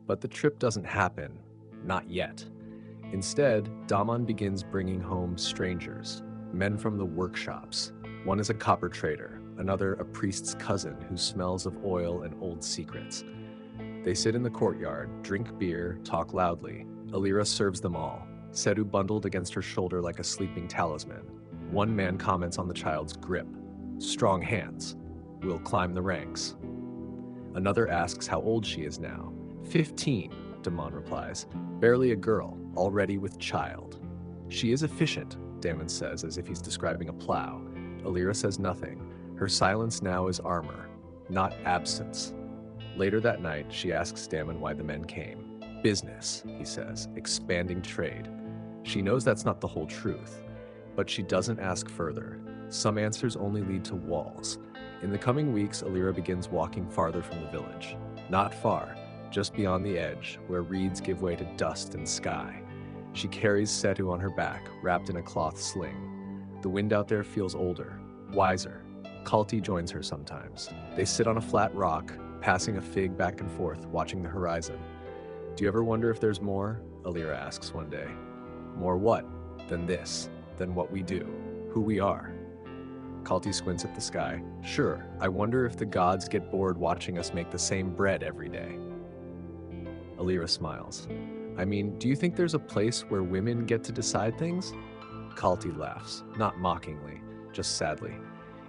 But the trip doesn't happen. Not yet. Instead, Damon begins bringing home strangers, men from the workshops. One is a copper trader, another a priest's cousin who smells of oil and old secrets. They sit in the courtyard, drink beer, talk loudly. Alira serves them all, Sedu bundled against her shoulder like a sleeping talisman. One man comments on the child's grip. "Strong hands. We'll climb the ranks." Another asks how old she is now. 15, Damon replies. "Barely a girl, already with child." "She is efficient," Damon says as if he's describing a plow. Alira says nothing. Her silence now is armor, not absence. Later that night, she asks Damon why the men came. "Business," he says, "expanding trade." She knows that's not the whole truth, but she doesn't ask further. Some answers only lead to walls. In the coming weeks, Alira begins walking farther from the village. Not far, just beyond the edge, where reeds give way to dust and sky. She carries Setu on her back, wrapped in a cloth sling. The wind out there feels older, wiser. Kalti joins her sometimes. They sit on a flat rock, passing a fig back and forth, watching the horizon. "Do you ever wonder if there's more?" Alira asks one day. "More what? Than this, than what we do, who we are." Kalti squints at the sky. "Sure, I wonder if the gods get bored watching us make the same bread every day." Alira smiles. "I mean, do you think there's a place where women get to decide things?" Kalti laughs, not mockingly, just sadly.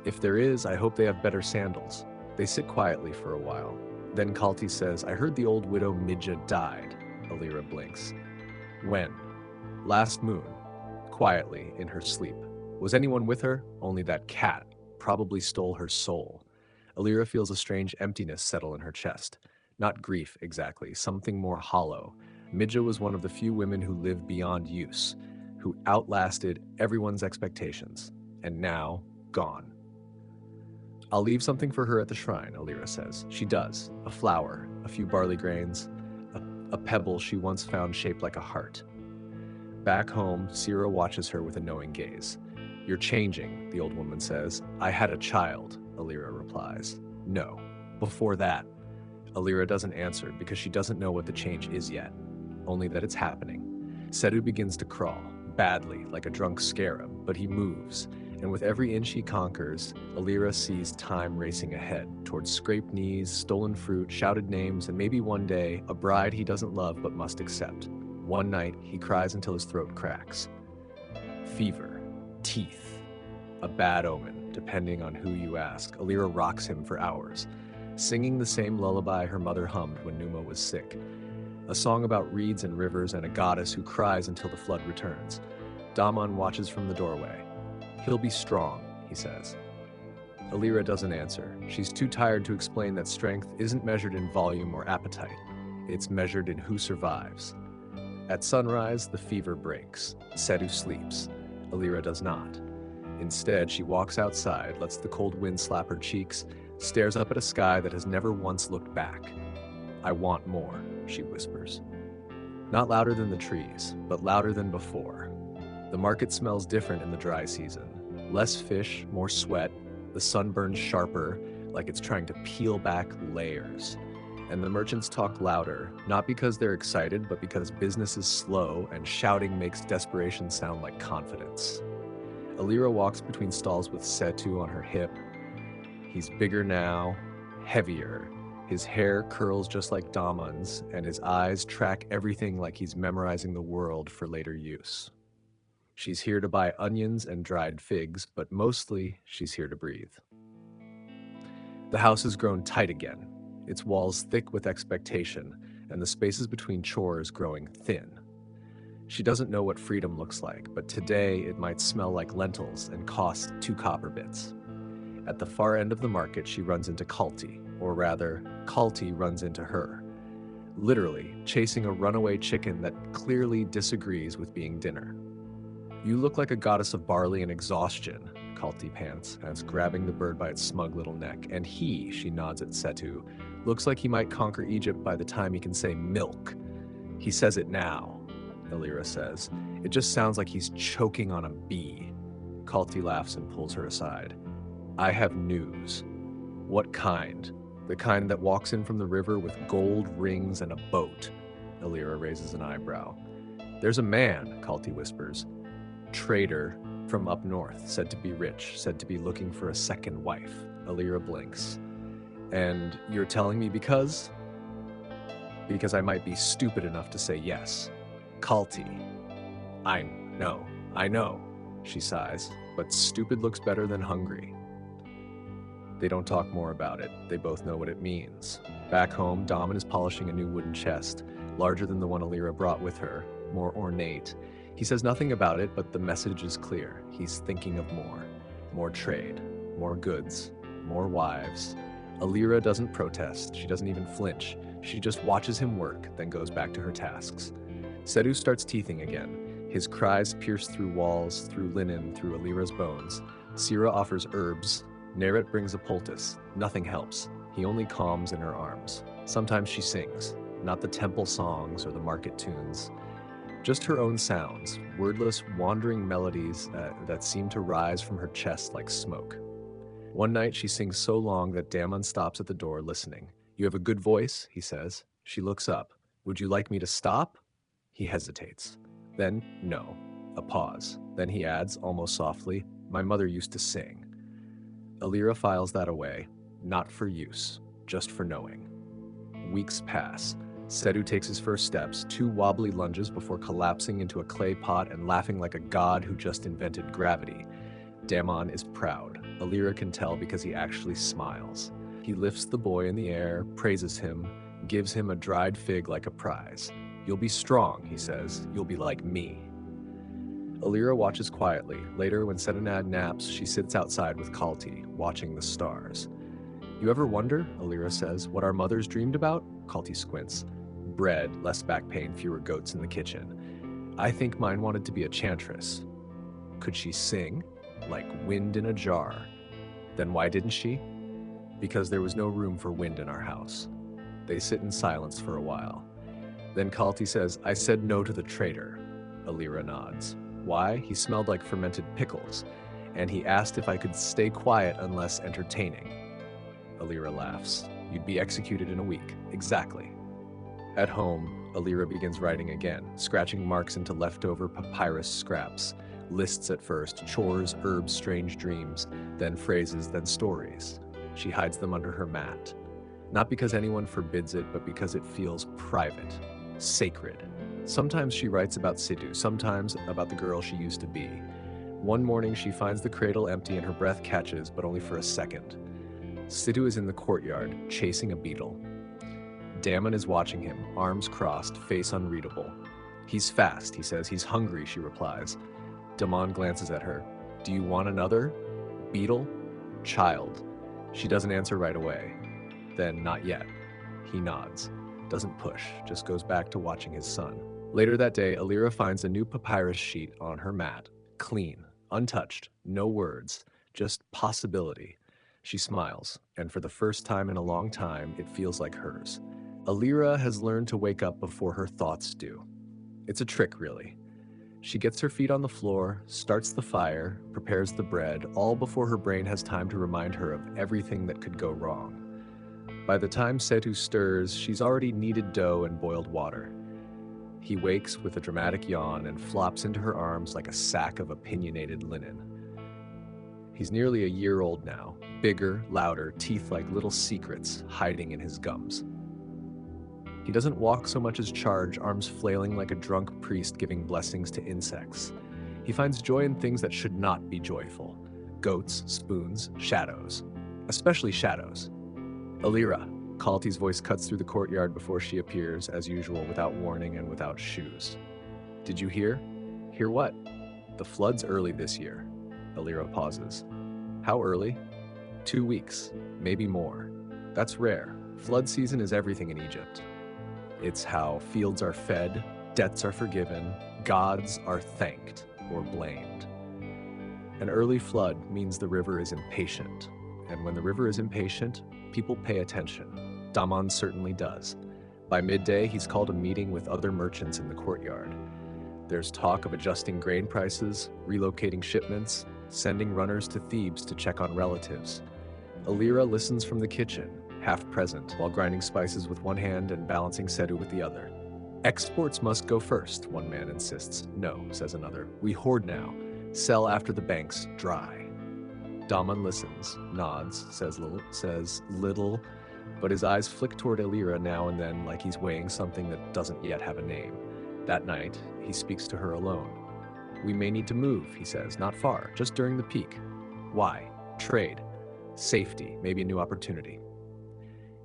"If there is, I hope they have better sandals." They sit quietly for a while. Then Kalti says, "I heard the old widow Midja died." Alira blinks. "When?" "Last moon." Quietly, in her sleep. "Was anyone with her?" "Only that cat. Probably stole her soul." Alira feels a strange emptiness settle in her chest. Not grief, exactly, something more hollow. Midja was one of the few women who lived beyond use, who outlasted everyone's expectations, and now, gone. "I'll leave something for her at the shrine," Alira says. She does. A flower, a few barley grains, a pebble she once found shaped like a heart. Back home, Sira watches her with a knowing gaze. "You're changing," the old woman says. "I had a child," Alira replies. "No. Before that." Alira doesn't answer because she doesn't know what the change is yet, only that it's happening. Sedu begins to crawl, badly, like a drunk scarab, but he moves, and with every inch he conquers, Alira sees time racing ahead, towards scraped knees, stolen fruit, shouted names, and maybe one day, a bride he doesn't love but must accept. One night, he cries until his throat cracks. Fever. Teeth. A bad omen, depending on who you ask. Alira rocks him for hours, singing the same lullaby her mother hummed when Numa was sick. A song about reeds and rivers and a goddess who cries until the flood returns. Damon watches from the doorway. "He'll be strong," he says. Alira doesn't answer. She's too tired to explain that strength isn't measured in volume or appetite. It's measured in who survives. At sunrise, the fever breaks. Sedu sleeps. Alira does not. Instead, she walks outside, lets the cold wind slap her cheeks, stares up at a sky that has never once looked back. "I want more," she whispers. Not louder than the trees, but louder than before. The market smells different in the dry season. Less fish, more sweat. The sun burns sharper, like it's trying to peel back layers. and the merchants talk louder, not because they're excited, but because business is slow and shouting makes desperation sound like confidence. Alira walks between stalls with Setu on her hip. He's bigger now, heavier. His hair curls just like Damon's, and his eyes track everything like he's memorizing the world for later use. She's here to buy onions and dried figs, but mostly she's here to breathe. The house has grown tight again, its walls thick with expectation, and the spaces between chores growing thin. She doesn't know what freedom looks like, but today it might smell like lentils and cost 2 copper bits. At the far end of the market, she runs into Kalti, or rather, Kalti runs into her, literally chasing a runaway chicken that clearly disagrees with being dinner. "You look like a goddess of barley and exhaustion," Kalti pants, as grabbing the bird by its smug little neck, and he, she nods at Setu, looks like he might conquer Egypt by the time he can say milk. "He says it now," Alira says. "It just sounds like he's choking on a bee." Kalti laughs and pulls her aside. "I have news." "What kind?" "The kind that walks in from the river with gold rings and a boat." Alira raises an eyebrow. "There's a man," Kalti whispers. "Trader from up north, said to be rich, said to be looking for a second wife." Alira blinks. "And you're telling me because?" "Because I might be stupid enough to say yes." "Kalti." I know," she sighs, "but stupid looks better than hungry." They don't talk more about it. They both know what it means. Back home, Daman is polishing a new wooden chest, larger than the one Alira brought with her, more ornate. He says nothing about it, but the message is clear. He's thinking of more. More trade, more goods, more wives. Alira doesn't protest. She doesn't even flinch. She just watches him work, then goes back to her tasks. Sedu starts teething again. His cries pierce through walls, through linen, through Alira's bones. Sira offers herbs. Neret brings a poultice. Nothing helps. He only calms in her arms. Sometimes she sings, not the temple songs or the market tunes. Just her own sounds, wordless, wandering melodies that seem to rise from her chest like smoke. One night she sings so long that Damon stops at the door listening. "You have a good voice," he says. She looks up. "Would you like me to stop?" He hesitates. Then, no. A pause. Then he adds, almost softly, "My mother used to sing." Alira files that away. Not for use, just for knowing. Weeks pass. Sedu takes his first steps, 2 wobbly lunges before collapsing into a clay pot and laughing like a god who just invented gravity. Damon is proud. Alira can tell because he actually smiles. He lifts the boy in the air, praises him, gives him a dried fig like a prize. "You'll be strong," he says. "You'll be like me." Alira watches quietly. Later, when Sedenad naps, she sits outside with Kalti, watching the stars. "You ever wonder," Alira says, "what our mothers dreamed about?" Kalti squints. "Bread, less back pain, fewer goats in the kitchen. I think mine wanted to be a chantress." "Could she sing? Like wind in a jar." "Then why didn't she?" "Because there was no room for wind in our house." They sit in silence for a while. Then Kalti says, "I said no to the traitor." Alira nods. "Why? He smelled like fermented pickles. And he asked if I could stay quiet unless entertaining." Alira laughs. "You'd be executed in a week." "Exactly." At home, Alira begins writing again, scratching marks into leftover papyrus scraps. Lists at first, chores, herbs, strange dreams, then phrases, then stories. She hides them under her mat. Not because anyone forbids it, but because it feels private, sacred. Sometimes she writes about Sidhu, sometimes about the girl she used to be. One morning she finds the cradle empty and her breath catches, but only for a second. Sidhu is in the courtyard, chasing a beetle. Damon is watching him, arms crossed, face unreadable. "He's fast," he says. "He's hungry," she replies. Damon glances at her. "Do you want another? Beetle? Child?" She doesn't answer right away. Then, "Not yet." He nods. Doesn't push, just goes back to watching his son. Later that day, Alira finds a new papyrus sheet on her mat. Clean, untouched, no words, just possibility. She smiles, and for the first time in a long time, it feels like hers. Alira has learned to wake up before her thoughts do. It's a trick, really. She gets her feet on the floor, starts the fire, prepares the bread, all before her brain has time to remind her of everything that could go wrong. By the time Setu stirs, she's already kneaded dough and boiled water. He wakes with a dramatic yawn and flops into her arms like a sack of opinionated linen. He's nearly a year old now, bigger, louder, teeth like little secrets hiding in his gums. He doesn't walk so much as charge, arms flailing like a drunk priest giving blessings to insects. He finds joy in things that should not be joyful. Goats, spoons, shadows. Especially shadows. Alira, Kalti's voice cuts through the courtyard before she appears, as usual, without warning and without shoes. Did you hear? Hear what? The flood's early this year. Alira pauses. How early? 2 weeks, maybe more. That's rare. Flood season is everything in Egypt. It's how fields are fed, debts are forgiven, gods are thanked or blamed. An early flood means the river is impatient, and when the river is impatient, people pay attention. Daman certainly does. By midday, he's called a meeting with other merchants in the courtyard. There's talk of adjusting grain prices, relocating shipments, sending runners to Thebes to check on relatives. Alira listens from the kitchen, half present, while grinding spices with one hand and balancing Setu with the other. Exports must go first, one man insists. No, says another. We hoard now. Sell after the banks dry. Daman listens, nods, says little, but his eyes flick toward Alira now and then like he's weighing something that doesn't yet have a name. That night, he speaks to her alone. We may need to move, he says, not far, just during the peak. Why? Trade. Safety, maybe a new opportunity.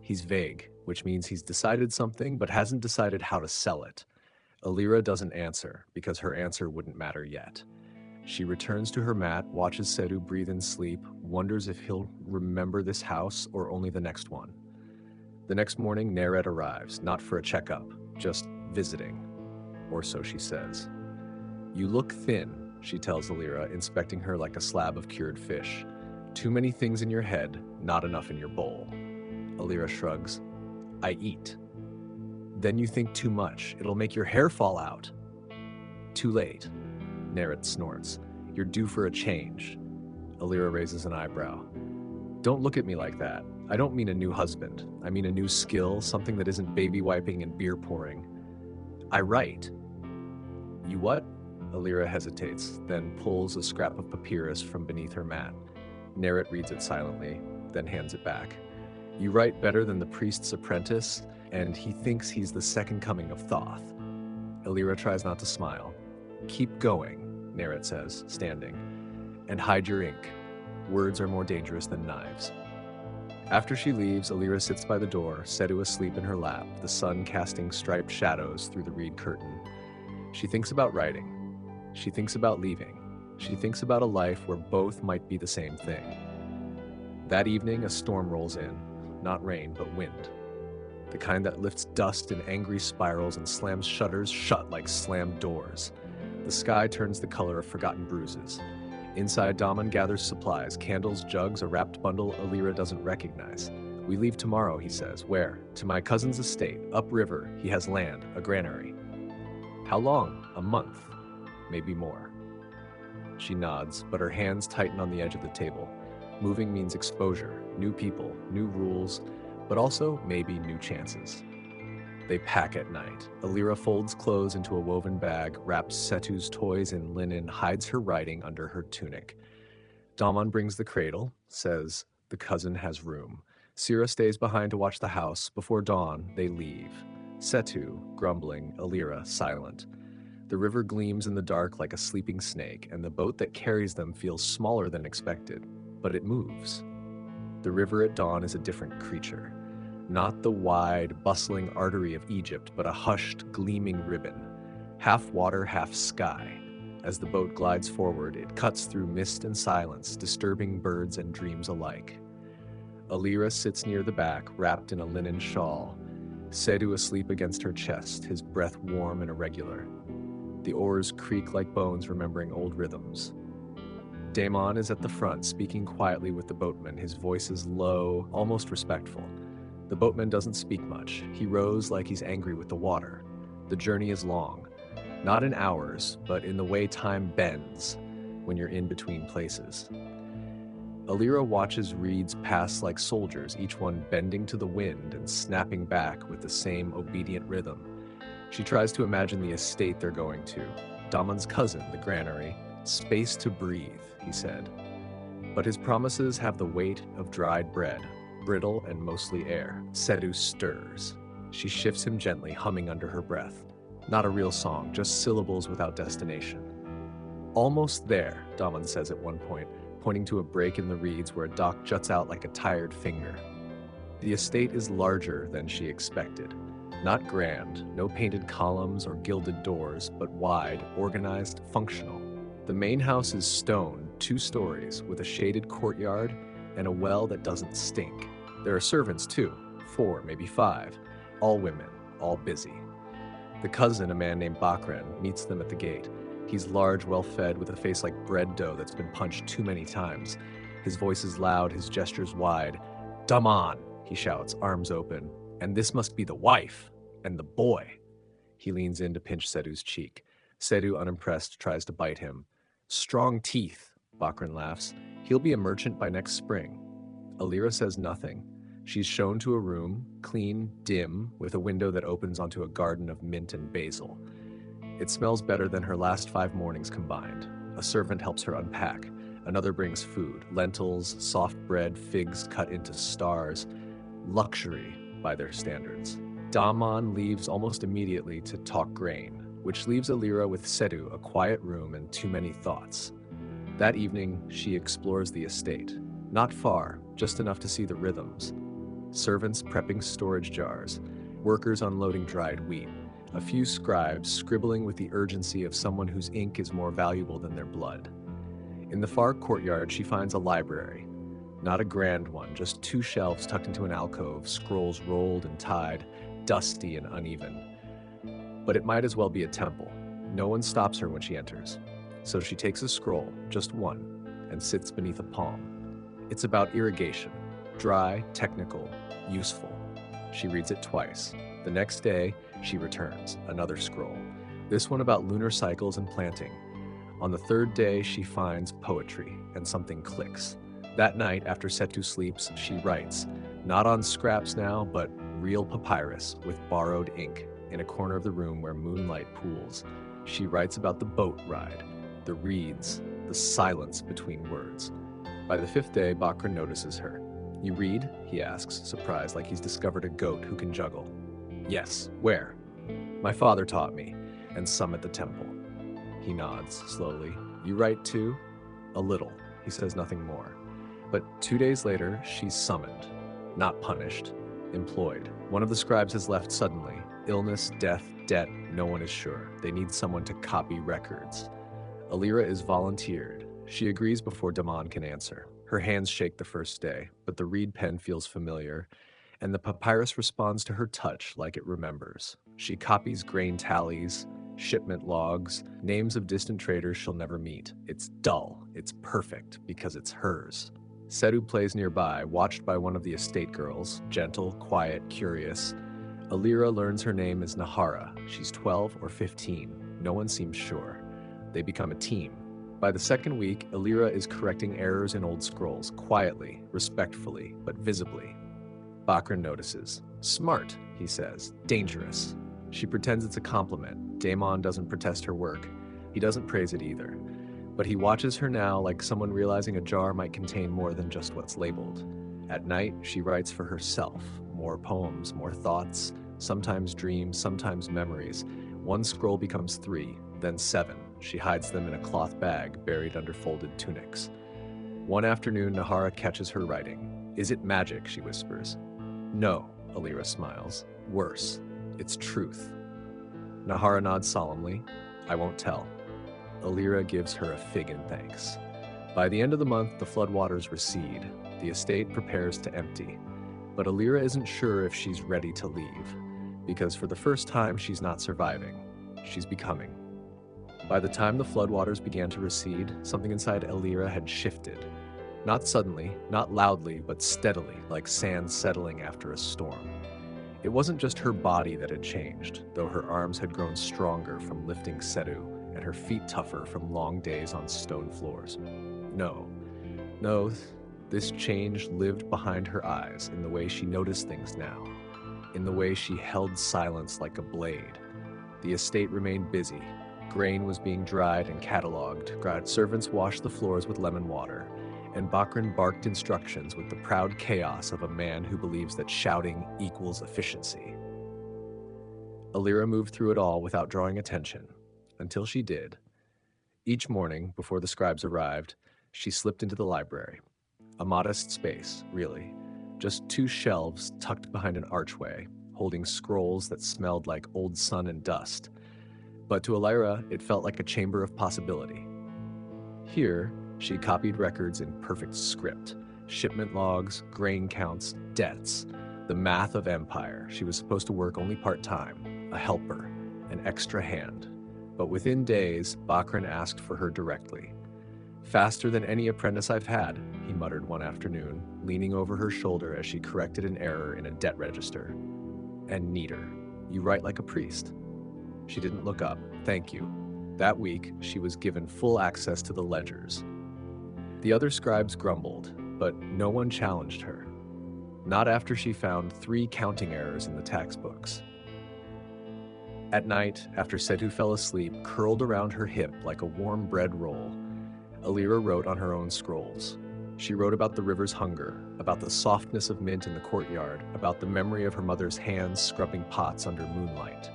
He's vague, which means he's decided something but hasn't decided how to sell it. Alira doesn't answer, because her answer wouldn't matter yet. She returns to her mat, watches Setu breathe in sleep, wonders if he'll remember this house or only the next one. The next morning, Neret arrives, not for a checkup, just visiting. Or so she says. You look thin, she tells Alira, inspecting her like a slab of cured fish. Too many things in your head, not enough in your bowl. Alira shrugs. I eat. Then you think too much. It'll make your hair fall out. Too late. Neret snorts. You're due for a change. Alira raises an eyebrow. Don't look at me like that. I don't mean a new husband. I mean a new skill, something that isn't baby wiping and beer pouring. I write. You what? Alira hesitates, then pulls a scrap of papyrus from beneath her mat. Neret reads it silently, then hands it back. You write better than the priest's apprentice, and he thinks he's the second coming of Thoth. Alira tries not to smile. Keep going, Neret says, standing. And hide your ink. Words are more dangerous than knives. After she leaves, Alira sits by the door, Setu asleep in her lap, the sun casting striped shadows through the reed curtain. She thinks about writing. She thinks about leaving. She thinks about a life where both might be the same thing. That evening, a storm rolls in. Not rain, but wind. The kind that lifts dust in angry spirals and slams shutters shut like slammed doors. The sky turns the color of forgotten bruises. Inside, Daman gathers supplies, candles, jugs, a wrapped bundle Alira doesn't recognize. We leave tomorrow, he says. Where? To my cousin's estate, upriver. He has land, a granary. How long? A month. Maybe more. She nods, but her hands tighten on the edge of the table. Moving means exposure, new people, new rules, but also maybe new chances. They pack at night. Alira folds clothes into a woven bag, wraps Setu's toys in linen, hides her writing under her tunic. Daman brings the cradle, says the cousin has room. Sira stays behind to watch the house. Before dawn, they leave. Setu, grumbling, Alira, silent. The river gleams in the dark like a sleeping snake, and the boat that carries them feels smaller than expected, but it moves. The river at dawn is a different creature. Not the wide, bustling artery of Egypt, but a hushed, gleaming ribbon. Half water, half sky. As the boat glides forward, it cuts through mist and silence, disturbing birds and dreams alike. Alira sits near the back, wrapped in a linen shawl. Setu asleep against her chest, his breath warm and irregular. The oars creak like bones remembering old rhythms. Damon is at the front, speaking quietly with the boatman. His voice is low, almost respectful. The boatman doesn't speak much. He rows like he's angry with the water. The journey is long. Not in hours, but in the way time bends when you're in between places. Alira watches reeds pass like soldiers, each one bending to the wind and snapping back with the same obedient rhythm. She tries to imagine the estate they're going to. Damon's cousin, the granary. Space to breathe, he said. But his promises have the weight of dried bread, brittle and mostly air. Sedu stirs. She shifts him gently, humming under her breath. Not a real song, just syllables without destination. Almost there, Damon says at one point, pointing to a break in the reeds where a dock juts out like a tired finger. The estate is larger than she expected. Not grand, no painted columns or gilded doors, but wide, organized, functional. The main house is stone, 2 stories, with a shaded courtyard and a well that doesn't stink. There are servants too, 4, maybe 5, all women, all busy. The cousin, a man named Bakran, meets them at the gate. He's large, well-fed, with a face like bread dough that's been punched too many times. His voice is loud, his gestures wide. "Daman," he shouts, arms open. "And this must be the wife and the boy." He leans in to pinch Sedu's cheek. Sedu, unimpressed, tries to bite him. "Strong teeth," Bakran laughs. "He'll be a merchant by next spring." Alira says nothing. She's shown to a room, clean, dim, with a window that opens onto a garden of mint and basil. It smells better than her last 5 mornings combined. A servant helps her unpack. Another brings food, lentils, soft bread, figs cut into stars. Luxury by their standards. Daman leaves almost immediately to talk grain, which leaves Alira with Sedu, a quiet room and too many thoughts. That evening, she explores the estate. Not far, just enough to see the rhythms. Servants prepping storage jars, workers unloading dried wheat, a few scribes scribbling with the urgency of someone whose ink is more valuable than their blood. In the far courtyard, she finds a library. Not a grand one, just 2 shelves tucked into an alcove, scrolls rolled and tied, dusty and uneven. But it might as well be a temple. No one stops her when she enters. So she takes a scroll, just one, and sits beneath a palm. It's about irrigation. Dry, technical, useful. She reads it twice. The next day, she returns, another scroll. This one about lunar cycles and planting. On the 3rd day, she finds poetry, and something clicks. That night, after Setu sleeps, she writes, not on scraps now, but real papyrus with borrowed ink, in a corner of the room where moonlight pools. She writes about the boat ride, the reeds, the silence between words. By the 5th day, Bakran notices her. "You read?" he asks, surprised, like he's discovered a goat who can juggle. "Yes. Where?" "My father taught me, and some at the temple." He nods, slowly. "You write too?" "A little." He says nothing more. But 2 days later, she's summoned. Not punished. Employed. One of the scribes has left suddenly. Illness, death, debt, no one is sure. They need someone to copy records. Alira is volunteered. She agrees before Daman can answer. Her hands shake the first day, but the reed pen feels familiar, and the papyrus responds to her touch like it remembers. She copies grain tallies, shipment logs, names of distant traders she'll never meet. It's dull, it's perfect, because it's hers. Sedu plays nearby, watched by one of the estate girls, gentle, quiet, curious. Alira learns her name is Nahara. She's 12 or 15. No one seems sure. They become a team. By the 2nd week, Alira is correcting errors in old scrolls, quietly, respectfully, but visibly. Bakran notices. "Smart," he says. "Dangerous." She pretends it's a compliment. Damon doesn't protest her work. He doesn't praise it either. But he watches her now like someone realizing a jar might contain more than just what's labeled. At night, she writes for herself. More poems, more thoughts, sometimes dreams, sometimes memories. 1 scroll becomes 3, then 7. She hides them in a cloth bag buried under folded tunics. One afternoon, Nahara catches her writing. "Is it magic?" she whispers. "No," Alira smiles. "Worse. It's truth." Nahara nods solemnly. "I won't tell." Alira gives her a fig in thanks. By the end of the month, the floodwaters recede. The estate prepares to empty. But Alira isn't sure if she's ready to leave, because for the first time, she's not surviving. She's becoming. By the time the floodwaters began to recede, something inside Alira had shifted. Not suddenly, not loudly, but steadily, like sand settling after a storm. It wasn't just her body that had changed, though her arms had grown stronger from lifting Sedu, and her feet tougher from long days on stone floors. No, This change lived behind her eyes in the way she noticed things now, in the way she held silence like a blade. The estate remained busy. Grain was being dried and cataloged. Servants washed the floors with lemon water, and Bakran barked instructions with the proud chaos of a man who believes that shouting equals efficiency. Alira moved through it all without drawing attention, until she did. Each morning, before the scribes arrived, she slipped into the library. A modest space, really. Just 2 shelves tucked behind an archway, holding scrolls that smelled like old sun and dust. But to Alira, it felt like a chamber of possibility. Here, she copied records in perfect script, shipment logs, grain counts, debts, the math of empire. She was supposed to work only part-time, a helper, an extra hand. But within days, Bakran asked for her directly. "Faster than any apprentice I've had," he muttered one afternoon, leaning over her shoulder as she corrected an error in a debt register. "And neater. You write like a priest." She didn't look up. "Thank you." That week, she was given full access to the ledgers. The other scribes grumbled, but no one challenged her. Not after she found 3 counting errors in the tax books. At night, after Setu fell asleep, curled around her hip like a warm bread roll, Alira wrote on her own scrolls. She wrote about the river's hunger, about the softness of mint in the courtyard, about the memory of her mother's hands scrubbing pots under moonlight.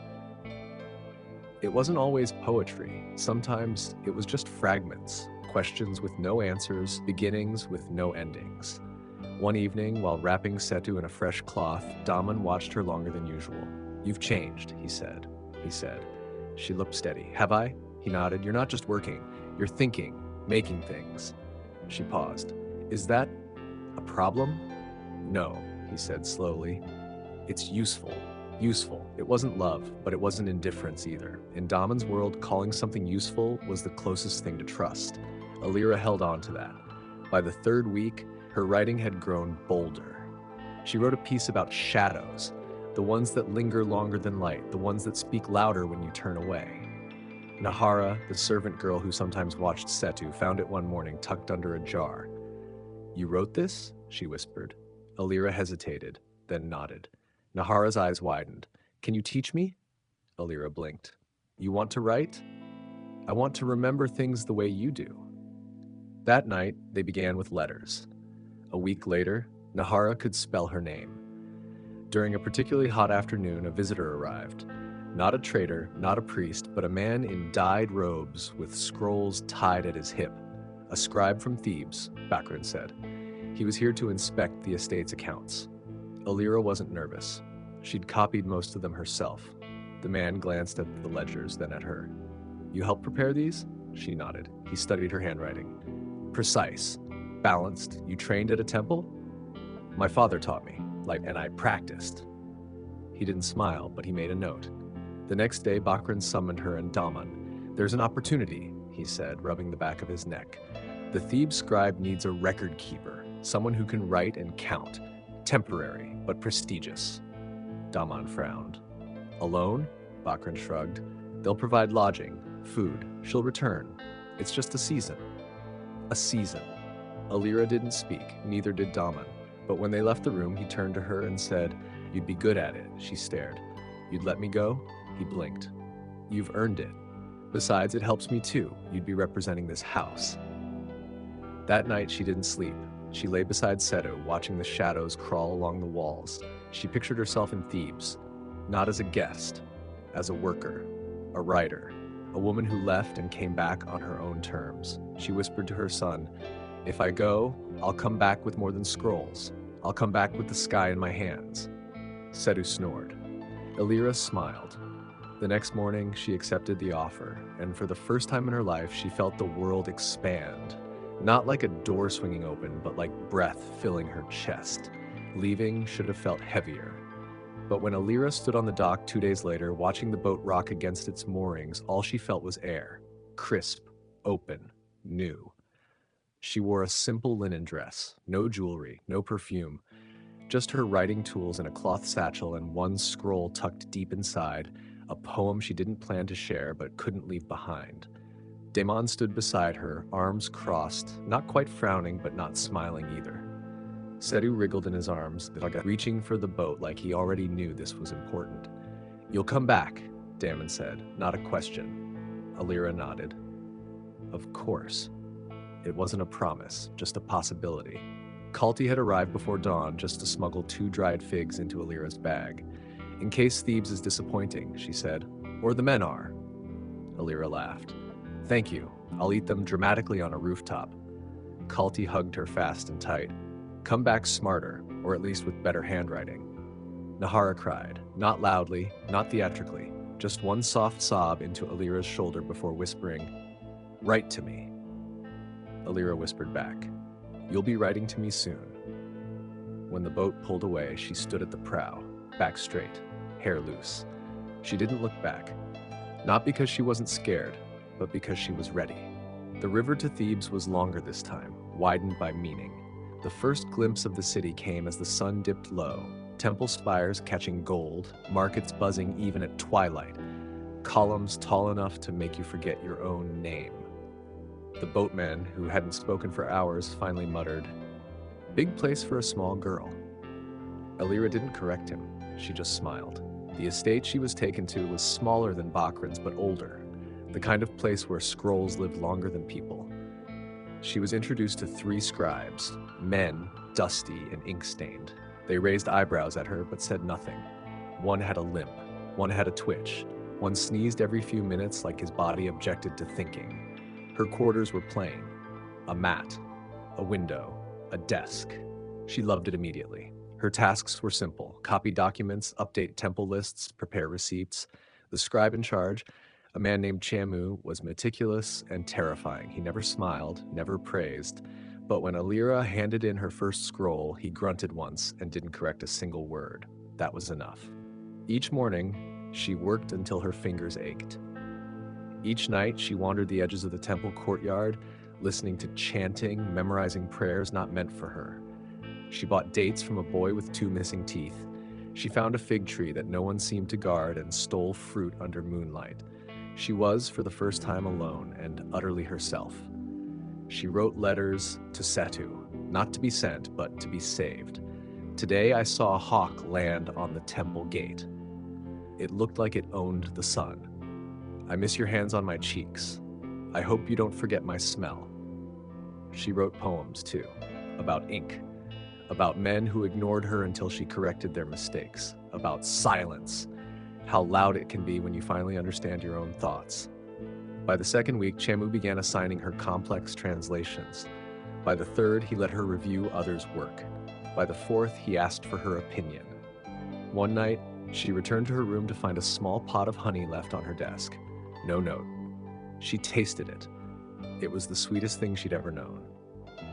It wasn't always poetry. Sometimes it was just fragments, questions with no answers, beginnings with no endings. One evening, while wrapping Setu in a fresh cloth, Daman watched her longer than usual. "You've changed," he said. She looked steady. "Have I?" He nodded. "You're not just working. You're thinking, making things." She paused. "Is that a problem?" "No," he said slowly. "It's useful. Useful. It wasn't love, but it wasn't indifference either. In Daman's world, calling something useful was the closest thing to trust. Alira held on to that. By the 3rd week, her writing had grown bolder. She wrote a piece about shadows, the ones that linger longer than light, the ones that speak louder when you turn away. Nahara, the servant girl who sometimes watched Setu, found it one morning tucked under a jar. "You wrote this?" she whispered. Alira hesitated, then nodded. Nahara's eyes widened. "Can you teach me?" Alira blinked. "You want to write?" "I want to remember things the way you do." That night, they began with letters. A week later, Nahara could spell her name. During a particularly hot afternoon, a visitor arrived. Not a trader, not a priest, but a man in dyed robes with scrolls tied at his hip. "A scribe from Thebes," Bakran said. He was here to inspect the estate's accounts. Alira wasn't nervous. She'd copied most of them herself. The man glanced at the ledgers, then at her. "You helped prepare these?" She nodded. He studied her handwriting. "Precise. Balanced. You trained at a temple?" "My father taught me, and I practiced." He didn't smile, but he made a note. The next day, Bakran summoned her and Daman. "There's an opportunity," he said, rubbing the back of his neck. "The Thebes scribe needs a record keeper, someone who can write and count. Temporary, but prestigious." Daman frowned. "Alone?" Bakran shrugged. "They'll provide lodging, food. She'll return. It's just a season." A season. Alira didn't speak, neither did Daman. But when they left the room, he turned to her and said, "You'd be good at it." She stared. "You'd let me go?" He blinked. "You've earned it. Besides, it helps me too. You'd be representing this house." That night, she didn't sleep. She lay beside Setu, watching the shadows crawl along the walls. She pictured herself in Thebes, not as a guest, as a worker, a writer, a woman who left and came back on her own terms. She whispered to her son, "If I go, I'll come back with more than scrolls. I'll come back with the sky in my hands." Setu snored. Alira smiled. The next morning, she accepted the offer, and for the first time in her life, she felt the world expand. Not like a door swinging open, but like breath filling her chest. Leaving should have felt heavier. But when Alira stood on the dock 2 days later, watching the boat rock against its moorings, all she felt was air. Crisp, open, new. She wore a simple linen dress, no jewelry, no perfume, just her writing tools in a cloth satchel and one scroll tucked deep inside, a poem she didn't plan to share but couldn't leave behind. Damon stood beside her, arms crossed, not quite frowning but not smiling either. Sedu wriggled in his arms, reaching for the boat like he already knew this was important. "You'll come back," Damon said, not a question. Alira nodded. Of course. It wasn't a promise, just a possibility. Kalti had arrived before dawn just to smuggle 2 dried figs into Alira's bag. "In case Thebes is disappointing," she said. "Or the men are." Alira laughed. "Thank you. I'll eat them dramatically on a rooftop." Kalti hugged her fast and tight. "Come back smarter, or at least with better handwriting." Nahara cried, not loudly, not theatrically, just one soft sob into Alira's shoulder before whispering, "Write to me." Alira whispered back, "You'll be writing to me soon." When the boat pulled away, she stood at the prow, back straight, hair loose. She didn't look back, not because she wasn't scared, but because she was ready. The river to Thebes was longer this time, widened by meaning. The first glimpse of the city came as the sun dipped low, temple spires catching gold, markets buzzing even at twilight, columns tall enough to make you forget your own name. The boatman, who hadn't spoken for hours, finally muttered, "Big place for a small girl." Alira didn't correct him, she just smiled. The estate she was taken to was smaller than Bakran's but older, the kind of place where scrolls lived longer than people. She was introduced to 3 scribes, men, dusty and ink-stained. They raised eyebrows at her but said nothing. One had a limp, one had a twitch, one sneezed every few minutes like his body objected to thinking. Her quarters were plain. A mat, a window, a desk. She loved it immediately. Her tasks were simple: copy documents, update temple lists, prepare receipts. The scribe in charge, a man named Chamu, was meticulous and terrifying. He never smiled, never praised, but when Alira handed in her first scroll, he grunted once and didn't correct a single word. That was enough. Each morning, she worked until her fingers ached. Each night, she wandered the edges of the temple courtyard, listening to chanting, memorizing prayers not meant for her. She bought dates from a boy with 2 missing teeth. She found a fig tree that no one seemed to guard and stole fruit under moonlight. She was, for the first time, alone and utterly herself. She wrote letters to Setu, not to be sent, but to be saved. "Today I saw a hawk land on the temple gate. It looked like it owned the sun. I miss your hands on my cheeks. I hope you don't forget my smell." She wrote poems, too, about ink, about men who ignored her until she corrected their mistakes, about silence, how loud it can be when you finally understand your own thoughts. By the 2nd week, Chamu began assigning her complex translations. By the 3rd, he let her review others' work. By the 4th, he asked for her opinion. One night, she returned to her room to find a small pot of honey left on her desk. No note. She tasted it. It was the sweetest thing she'd ever known.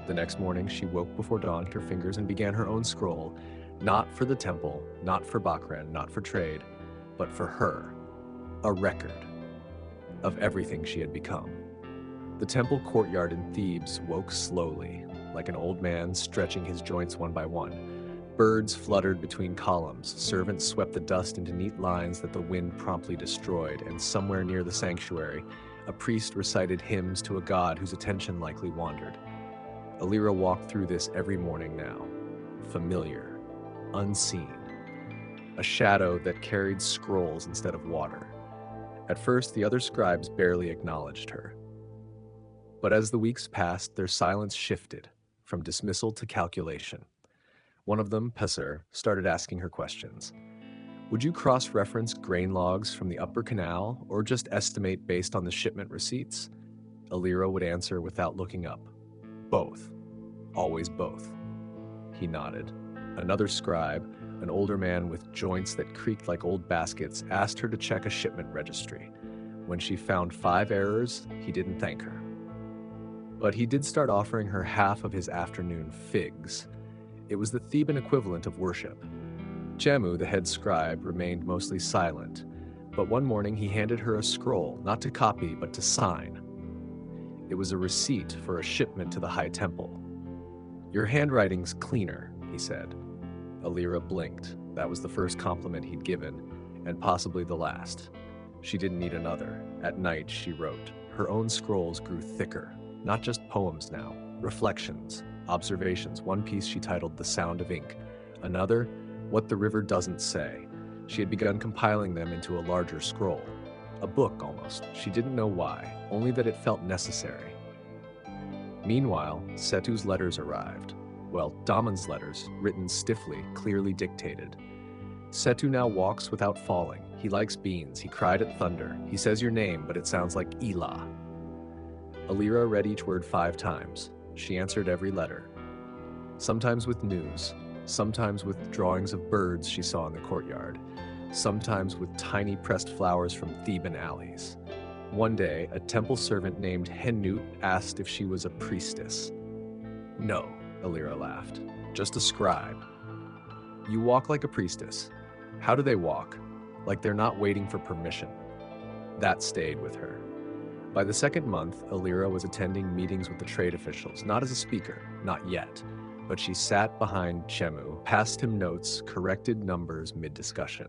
The next morning, she woke before dawn, her fingers, and began her own scroll, not for the temple, not for Bakran, not for trade, but for her. A record of everything she had become. The temple courtyard in Thebes woke slowly, like an old man stretching his joints one by one. Birds fluttered between columns, servants swept the dust into neat lines that the wind promptly destroyed, and somewhere near the sanctuary, a priest recited hymns to a god whose attention likely wandered. Alira walked through this every morning now, familiar, unseen, a shadow that carried scrolls instead of water. At first, the other scribes barely acknowledged her. But as the weeks passed, their silence shifted from dismissal to calculation. One of them, Pesser, started asking her questions. "Would you cross-reference grain logs from the Upper Canal, or just estimate based on the shipment receipts?" Alira would answer without looking up. "Both. Always both." He nodded. Another scribe, an older man with joints that creaked like old baskets, asked her to check a shipment registry. When she found 5 errors, he didn't thank her. But he did start offering her half of his afternoon figs. It was the Theban equivalent of worship. Chamu, the head scribe, remained mostly silent, but one morning he handed her a scroll, not to copy, but to sign. It was a receipt for a shipment to the High Temple. "Your handwriting's cleaner," he said. Alira blinked. That was the first compliment he'd given, and possibly the last. She didn't need another. At night, she wrote, her own scrolls grew thicker. Not just poems now, reflections, observations. One piece she titled The Sound of Ink, another, What the River Doesn't Say. She had begun compiling them into a larger scroll. A book, almost. She didn't know why, only that it felt necessary. Meanwhile, Setu's letters arrived. Well, Damon's letters, written stiffly, clearly dictated. Setu now walks without falling. He likes beans. He cried at thunder. He says your name, but it sounds like Elah. Alira read each word 5 times. She answered every letter. Sometimes with news, sometimes with drawings of birds she saw in the courtyard, sometimes with tiny pressed flowers from Theban alleys. One day, a temple servant named Henut asked if she was a priestess. No, Alira laughed. Just a scribe. You walk like a priestess. How do they walk? Like they're not waiting for permission. That stayed with her. By the 2nd month, Alira was attending meetings with the trade officials, not as a speaker, not yet, but she sat behind Chemu, passed him notes, corrected numbers mid-discussion.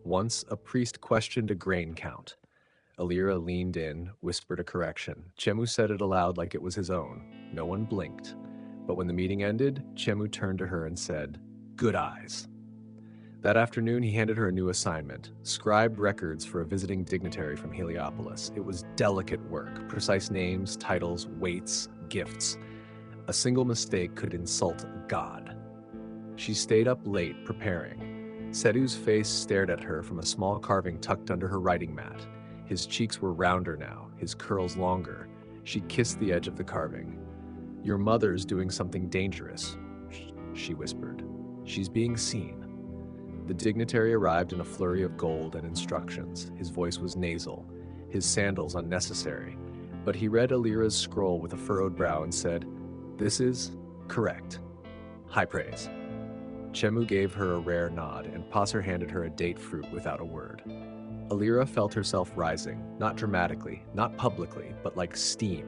Once, a priest questioned a grain count. Alira leaned in, whispered a correction. Chemu said it aloud like it was his own. No one blinked. But when the meeting ended, Chemu turned to her and said, "Good eyes." That afternoon, he handed her a new assignment, scribed records for a visiting dignitary from Heliopolis. It was delicate work, precise names, titles, weights, gifts. A single mistake could insult God. She stayed up late, preparing. Setu's face stared at her from a small carving tucked under her writing mat. His cheeks were rounder now, his curls longer. She kissed the edge of the carving. "Your mother's doing something dangerous," she whispered. "She's being seen." The dignitary arrived in a flurry of gold and instructions. His voice was nasal, his sandals unnecessary, but he read Alira's scroll with a furrowed brow and said, "This is correct. High praise." Chemu gave her a rare nod, and Passer handed her a date fruit without a word. Alira felt herself rising, not dramatically, not publicly, but like steam,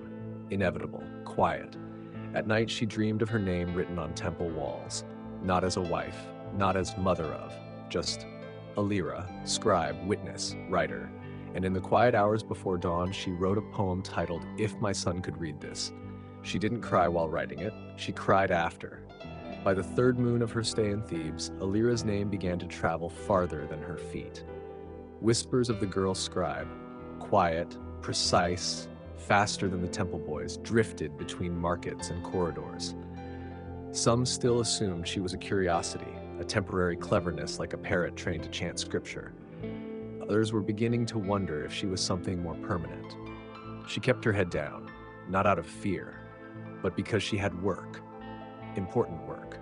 inevitable, quiet. At night, she dreamed of her name written on temple walls, not as a wife, not as mother of, just Alira, scribe, witness, writer. And in the quiet hours before dawn, she wrote a poem titled, "If My Son Could Read This." She didn't cry while writing it, she cried after. By the 3rd moon of her stay in Thebes, Alira's name began to travel farther than her feet. Whispers of the girl scribe, quiet, precise, faster than the temple boys, drifted between markets and corridors. Some still assumed she was a curiosity, a temporary cleverness like a parrot trained to chant scripture. Others were beginning to wonder if she was something more permanent. She kept her head down, not out of fear, but because she had work, important work.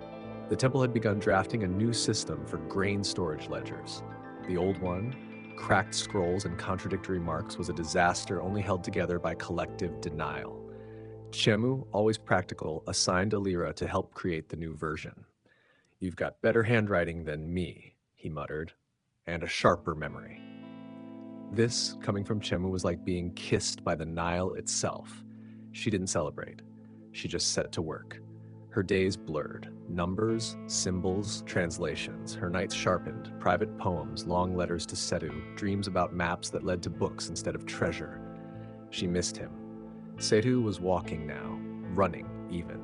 The temple had begun drafting a new system for grain storage ledgers. The old one, cracked scrolls and contradictory marks, was a disaster only held together by collective denial. Chemu, always practical, assigned Alira to help create the new version. "You've got better handwriting than me," he muttered, "and a sharper memory." This, coming from Chemu, was like being kissed by the Nile itself. She didn't celebrate. She just set to work. Her days blurred. Numbers, symbols, translations. Her nights sharpened. Private poems, long letters to Setu, dreams about maps that led to books instead of treasure. She missed him. Setu was walking now, running even.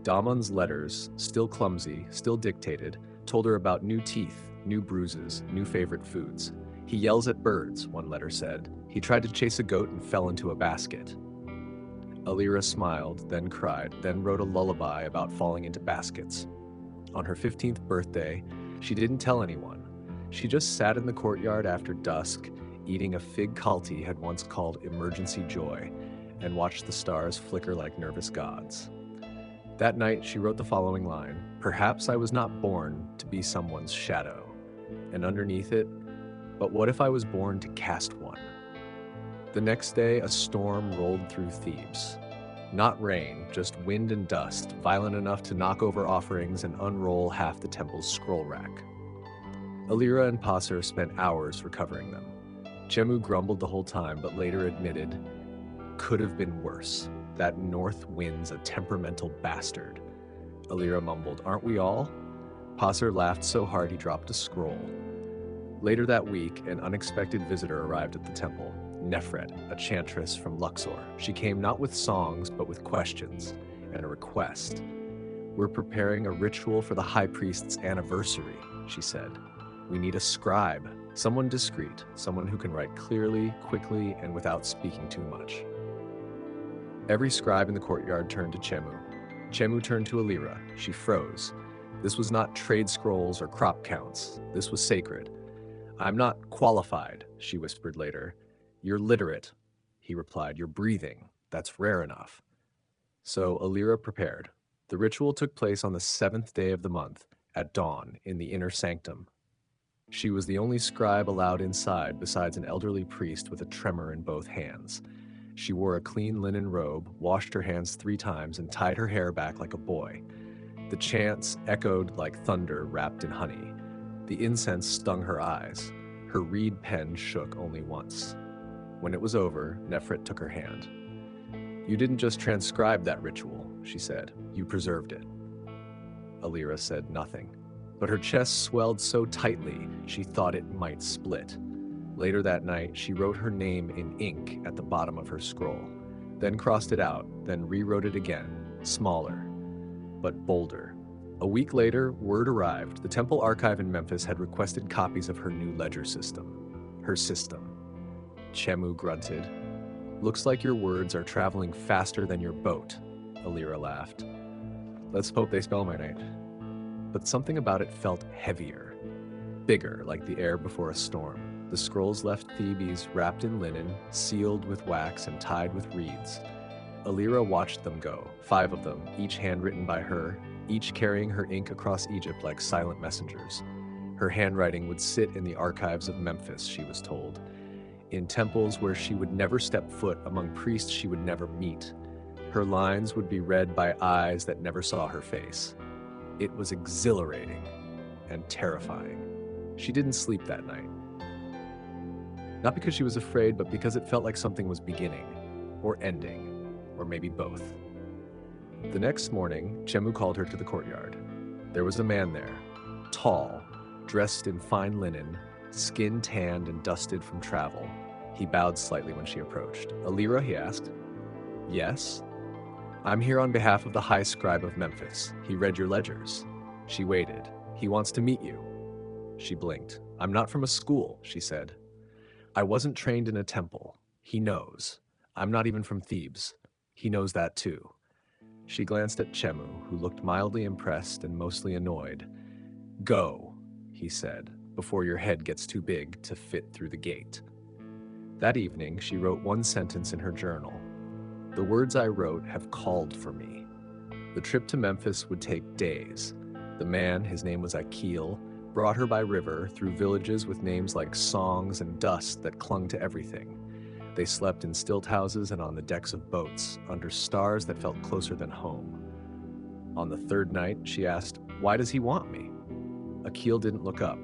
Damon's letters, still clumsy, still dictated, told her about new teeth, new bruises, new favorite foods. "He yells at birds," one letter said. "He tried to chase a goat and fell into a basket." Alira smiled, then cried, then wrote a lullaby about falling into baskets. On her 15th birthday, she didn't tell anyone. She just sat in the courtyard after dusk, eating a fig Kalti had once called emergency joy, and watched the stars flicker like nervous gods. That night, she wrote the following line, "Perhaps I was not born to be someone's shadow." And underneath it, "But what if I was born to cast one?" The next day, a storm rolled through Thebes. Not rain, just wind and dust, violent enough to knock over offerings and unroll half the temple's scroll rack. Alira and Passer spent hours recovering them. Chemu grumbled the whole time, but later admitted, "Could have been worse. That north wind's a temperamental bastard." Alira mumbled, "Aren't we all?" Passer laughed so hard he dropped a scroll. Later that week, an unexpected visitor arrived at the temple. Nefret, a chantress from Luxor. She came not with songs, but with questions and a request. "We're preparing a ritual for the high priest's anniversary," she said. "We need a scribe, someone discreet, someone who can write clearly, quickly, and without speaking too much." Every scribe in the courtyard turned to Chemu. Chemu turned to Alira. She froze. This was not trade scrolls or crop counts. This was sacred. "I'm not qualified," she whispered later. "You're literate," he replied. "You're breathing. That's rare enough." So Alira prepared. The ritual took place on the 7th day of the month, at dawn, in the inner sanctum. She was the only scribe allowed inside besides an elderly priest with a tremor in both hands. She wore a clean linen robe, washed her hands 3 times, and tied her hair back like a boy. The chants echoed like thunder wrapped in honey. The incense stung her eyes. Her reed pen shook only once. When it was over, Nefret took her hand. "You didn't just transcribe that ritual," she said. "You preserved it." Alira said nothing, but her chest swelled so tightly she thought it might split. Later that night, she wrote her name in ink at the bottom of her scroll, then crossed it out, then rewrote it again, smaller, but bolder. A week later, word arrived. The temple archive in Memphis had requested copies of her new ledger system. Her system. Chemu grunted. "Looks like your words are traveling faster than your boat," Alira laughed. "Let's hope they spell my name." But something about it felt heavier, bigger, like the air before a storm. The scrolls left Thebes wrapped in linen, sealed with wax and tied with reeds. Alira watched them go, 5 of them, each handwritten by her, each carrying her ink across Egypt like silent messengers. Her handwriting would sit in the archives of Memphis, she was told, in temples where she would never step foot, among priests she would never meet. Her lines would be read by eyes that never saw her face. It was exhilarating and terrifying. She didn't sleep that night. Not because she was afraid, but because it felt like something was beginning, or ending, or maybe both. The next morning, Chemu called her to the courtyard. There was a man there, tall, dressed in fine linen, skin tanned and dusted from travel. He bowed slightly when she approached. "Alira," he asked. "Yes?" "I'm here on behalf of the High Scribe of Memphis. He read your ledgers." She waited. "He wants to meet you." She blinked. "I'm not from a school," she said. "I wasn't trained in a temple. He knows. I'm not even from Thebes. He knows that too." She glanced at Chemu, who looked mildly impressed and mostly annoyed. "Go," he said, "before your head gets too big to fit through the gate." That evening, she wrote one sentence in her journal. "The words I wrote have called for me." The trip to Memphis would take days. The man, his name was Akil, brought her by river through villages with names like songs and dust that clung to everything. They slept in stilt houses and on the decks of boats, under stars that felt closer than home. On the 3rd night, she asked, "Why does he want me?" Akil didn't look up.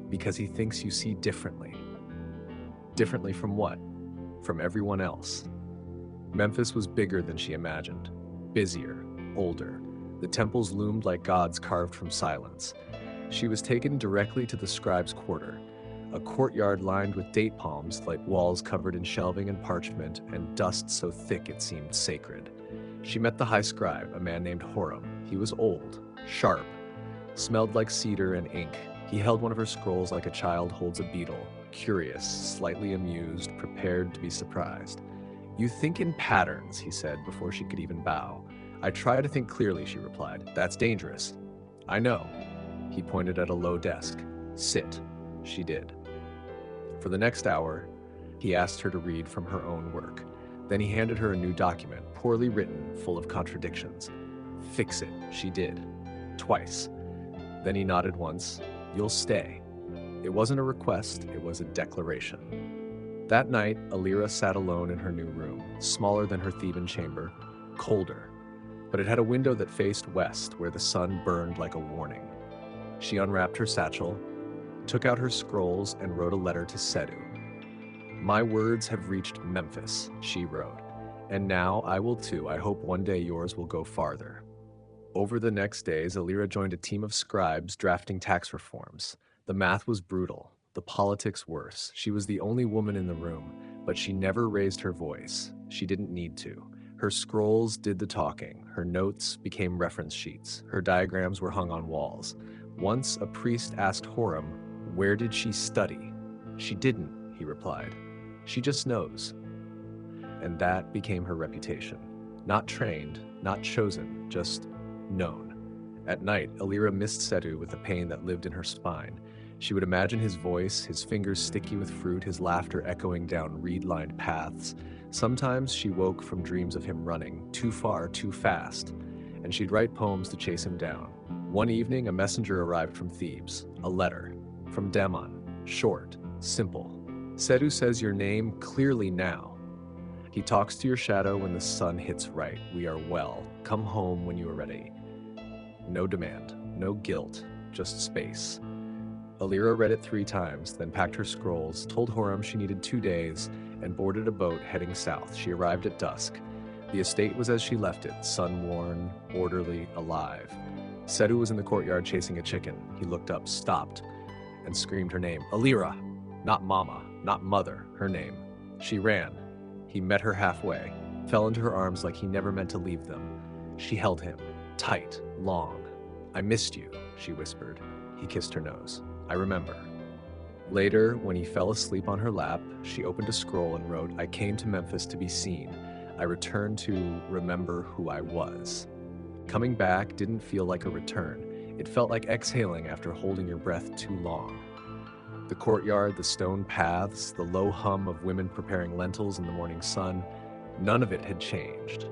"Because he thinks you see differently." Differently from what? From everyone else. Memphis was bigger than she imagined. Busier, older. The temples loomed like gods carved from silence. She was taken directly to the scribe's quarter, a courtyard lined with date palms, like walls covered in shelving and parchment, and dust so thick it seemed sacred. She met the high scribe, a man named Horam. He was old, sharp, smelled like cedar and ink. He held one of her scrolls like a child holds a beetle, curious, slightly amused, prepared to be surprised. "You think in patterns," he said before she could even bow. "I try to think clearly," she replied. "That's dangerous." "I know." He pointed at a low desk. "Sit." She did. For the next hour, he asked her to read from her own work. Then he handed her a new document, poorly written, full of contradictions. "Fix it." She did. Twice. Then he nodded once. "You'll stay." It wasn't a request, it was a declaration. That night, Alira sat alone in her new room, smaller than her Theban chamber, colder. But it had a window that faced west, where the sun burned like a warning. She unwrapped her satchel, took out her scrolls, and wrote a letter to Sedu. "My words have reached Memphis," she wrote, "and now I will too. I hope one day yours will go farther." Over the next days, Alira joined a team of scribes drafting tax reforms. The math was brutal. The politics worse. She was the only woman in the room, but she never raised her voice. She didn't need to. Her scrolls did the talking. Her notes became reference sheets. Her diagrams were hung on walls. Once a priest asked Horam, "Where did she study?" "She didn't," he replied. "She just knows." And that became her reputation. Not trained, not chosen, just known. At night, Alira missed Setu with a pain that lived in her spine. She would imagine his voice, his fingers sticky with fruit, his laughter echoing down reed-lined paths. Sometimes she woke from dreams of him running, too far, too fast, and she'd write poems to chase him down. One evening, a messenger arrived from Thebes, a letter, from Damon, short, simple. "Setu says your name clearly now. He talks to your shadow when the sun hits right. We are well. Come home when you are ready." No demand, no guilt, just space. Alira read it 3 times, then packed her scrolls, told Horam she needed 2 days, and boarded a boat heading south. She arrived at dusk. The estate was as she left it, sun-worn, orderly, alive. Setu was in the courtyard chasing a chicken. He looked up, stopped, and screamed her name. Alira! Not Mama, not Mother, her name. She ran. He met her halfway, fell into her arms like he never meant to leave them. She held him, tight, long. "I missed you," she whispered. He kissed her nose. "I remember." Later, when he fell asleep on her lap, she opened a scroll and wrote, "I came to Memphis to be seen. I returned to remember who I was." Coming back didn't feel like a return. It felt like exhaling after holding your breath too long. The courtyard, the stone paths, the low hum of women preparing lentils in the morning sun, none of it had changed,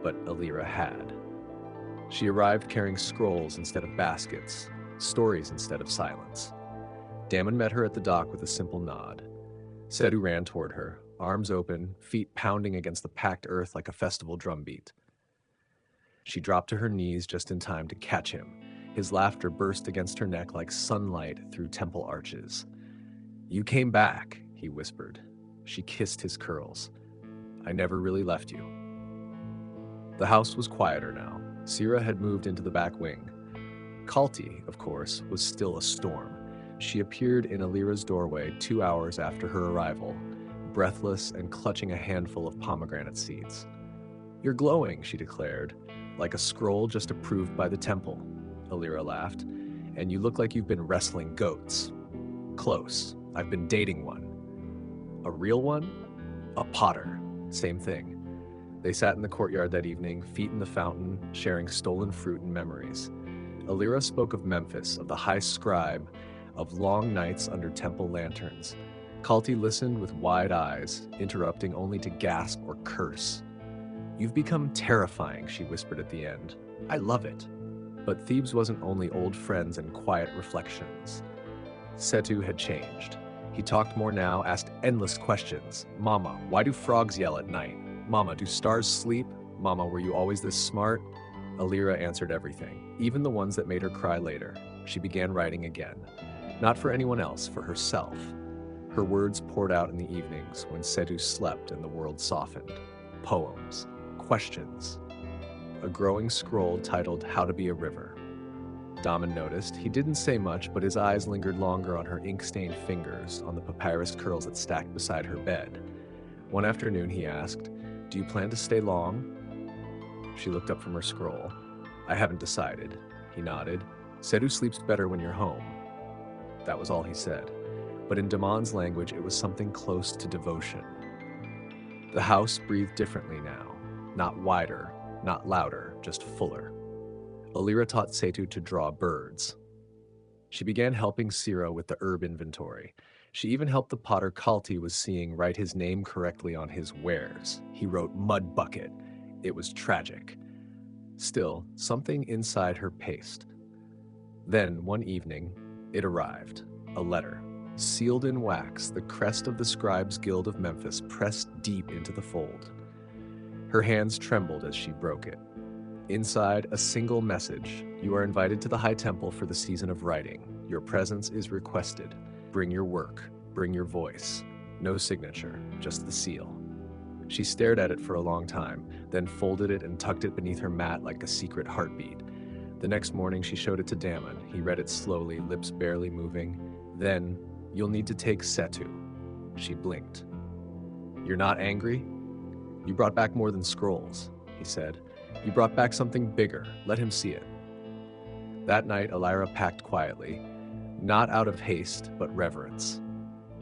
but Alira had. She arrived carrying scrolls instead of baskets, stories instead of silence. Damon met her at the dock with a simple nod. Setu ran toward her, arms open, feet pounding against the packed earth like a festival drumbeat. She dropped to her knees just in time to catch him. His laughter burst against her neck like sunlight through temple arches. "You came back," he whispered. She kissed his curls. "I never really left you." The house was quieter now. Sira had moved into the back wing. Kalti, of course, was still a storm. She appeared in Alira's doorway 2 hours after her arrival, breathless and clutching a handful of pomegranate seeds. "You're glowing," she declared, "like a scroll just approved by the temple." Alira laughed. "And you look like you've been wrestling goats." "Close. I've been dating one." "A real one?" "A potter." Same thing. They sat in the courtyard that evening, feet in the fountain, sharing stolen fruit and memories. Alira spoke of Memphis, of the high scribe, of long nights under temple lanterns. Kalti listened with wide eyes, interrupting only to gasp or curse. "You've become terrifying," she whispered at the end. "I love it." But Thebes wasn't only old friends and quiet reflections. Setu had changed. He talked more now, asked endless questions. "Mama, why do frogs yell at night? Mama, do stars sleep? Mama, were you always this smart?" Alira answered everything, even the ones that made her cry later. She began writing again. Not for anyone else, for herself. Her words poured out in the evenings when Setu slept and the world softened. Poems. Questions. A growing scroll titled How to Be a River. Damon noticed. He didn't say much, but his eyes lingered longer on her ink-stained fingers, on the papyrus curls that stacked beside her bed. One afternoon he asked, "Do you plan to stay long?" She looked up from her scroll. "I haven't decided." He nodded. "Setu sleeps better when you're home." That was all he said. But in Damon's language, it was something close to devotion. The house breathed differently now. Not wider, not louder, just fuller. Alira taught Setu to draw birds. She began helping Sira with the herb inventory. She even helped the potter Kalti was seeing write his name correctly on his wares. He wrote mud bucket. It was tragic. Still, something inside her paced. Then, one evening, it arrived. A letter. Sealed in wax, the crest of the Scribes Guild of Memphis pressed deep into the fold. Her hands trembled as she broke it. Inside, a single message. "You are invited to the High Temple for the season of writing. Your presence is requested. Bring your work. Bring your voice." No signature, just the seal. She stared at it for a long time, then folded it and tucked it beneath her mat like a secret heartbeat. The next morning, she showed it to Damon. He read it slowly, lips barely moving. Then, You'll need to take Setu. She blinked. You're not angry? You brought back more than scrolls, he said. You brought back something bigger. Let him see it. That night, Elira packed quietly, not out of haste, but reverence.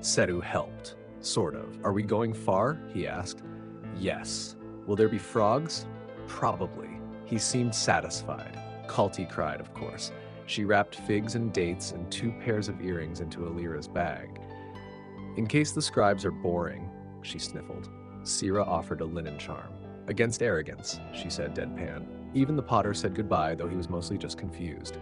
Setu helped. Sort of. Are we going far? He asked. Yes. Will there be frogs? Probably. He seemed satisfied. Kalti cried, of course. She wrapped figs and dates and 2 pairs of earrings into Elira's bag. In case the scribes are boring, she sniffled. Sira offered a linen charm. Against arrogance, she said deadpan. Even the potter said goodbye, though he was mostly just confused.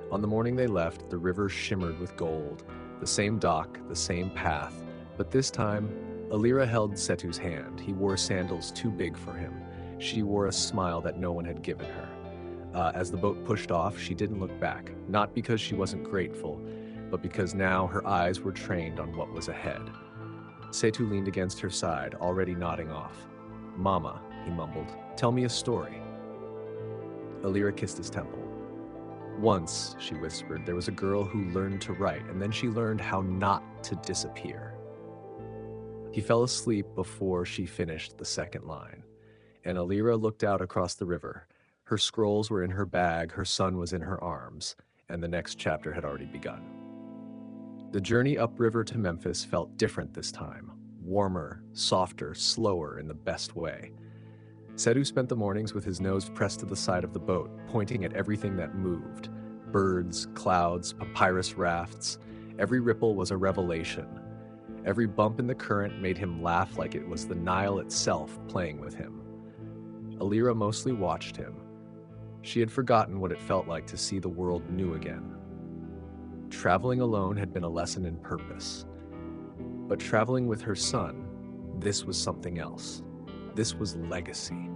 On the morning they left, the river shimmered with gold. The same dock, the same path. But this time, Elira held Setu's hand. He wore sandals too big for him. She wore a smile that no one had given her. As the boat pushed off, she didn't look back, not because she wasn't grateful, but because now her eyes were trained on what was ahead. Setu leaned against her side, already nodding off. Mama, he mumbled, tell me a story. Elira kissed his temple. Once, she whispered, there was a girl who learned to write, and then she learned how not to disappear. He fell asleep before she finished the second line, and Elira looked out across the river. Her scrolls were in her bag, her son was in her arms, and the next chapter had already begun. The journey upriver to Memphis felt different this time, warmer, softer, slower in the best way. Setu spent the mornings with his nose pressed to the side of the boat, pointing at everything that moved. Birds, clouds, papyrus rafts. Every ripple was a revelation. Every bump in the current made him laugh like it was the Nile itself playing with him. Elira mostly watched him. She had forgotten what it felt like to see the world new again. Traveling alone had been a lesson in purpose. But traveling with her son, this was something else. This was legacy.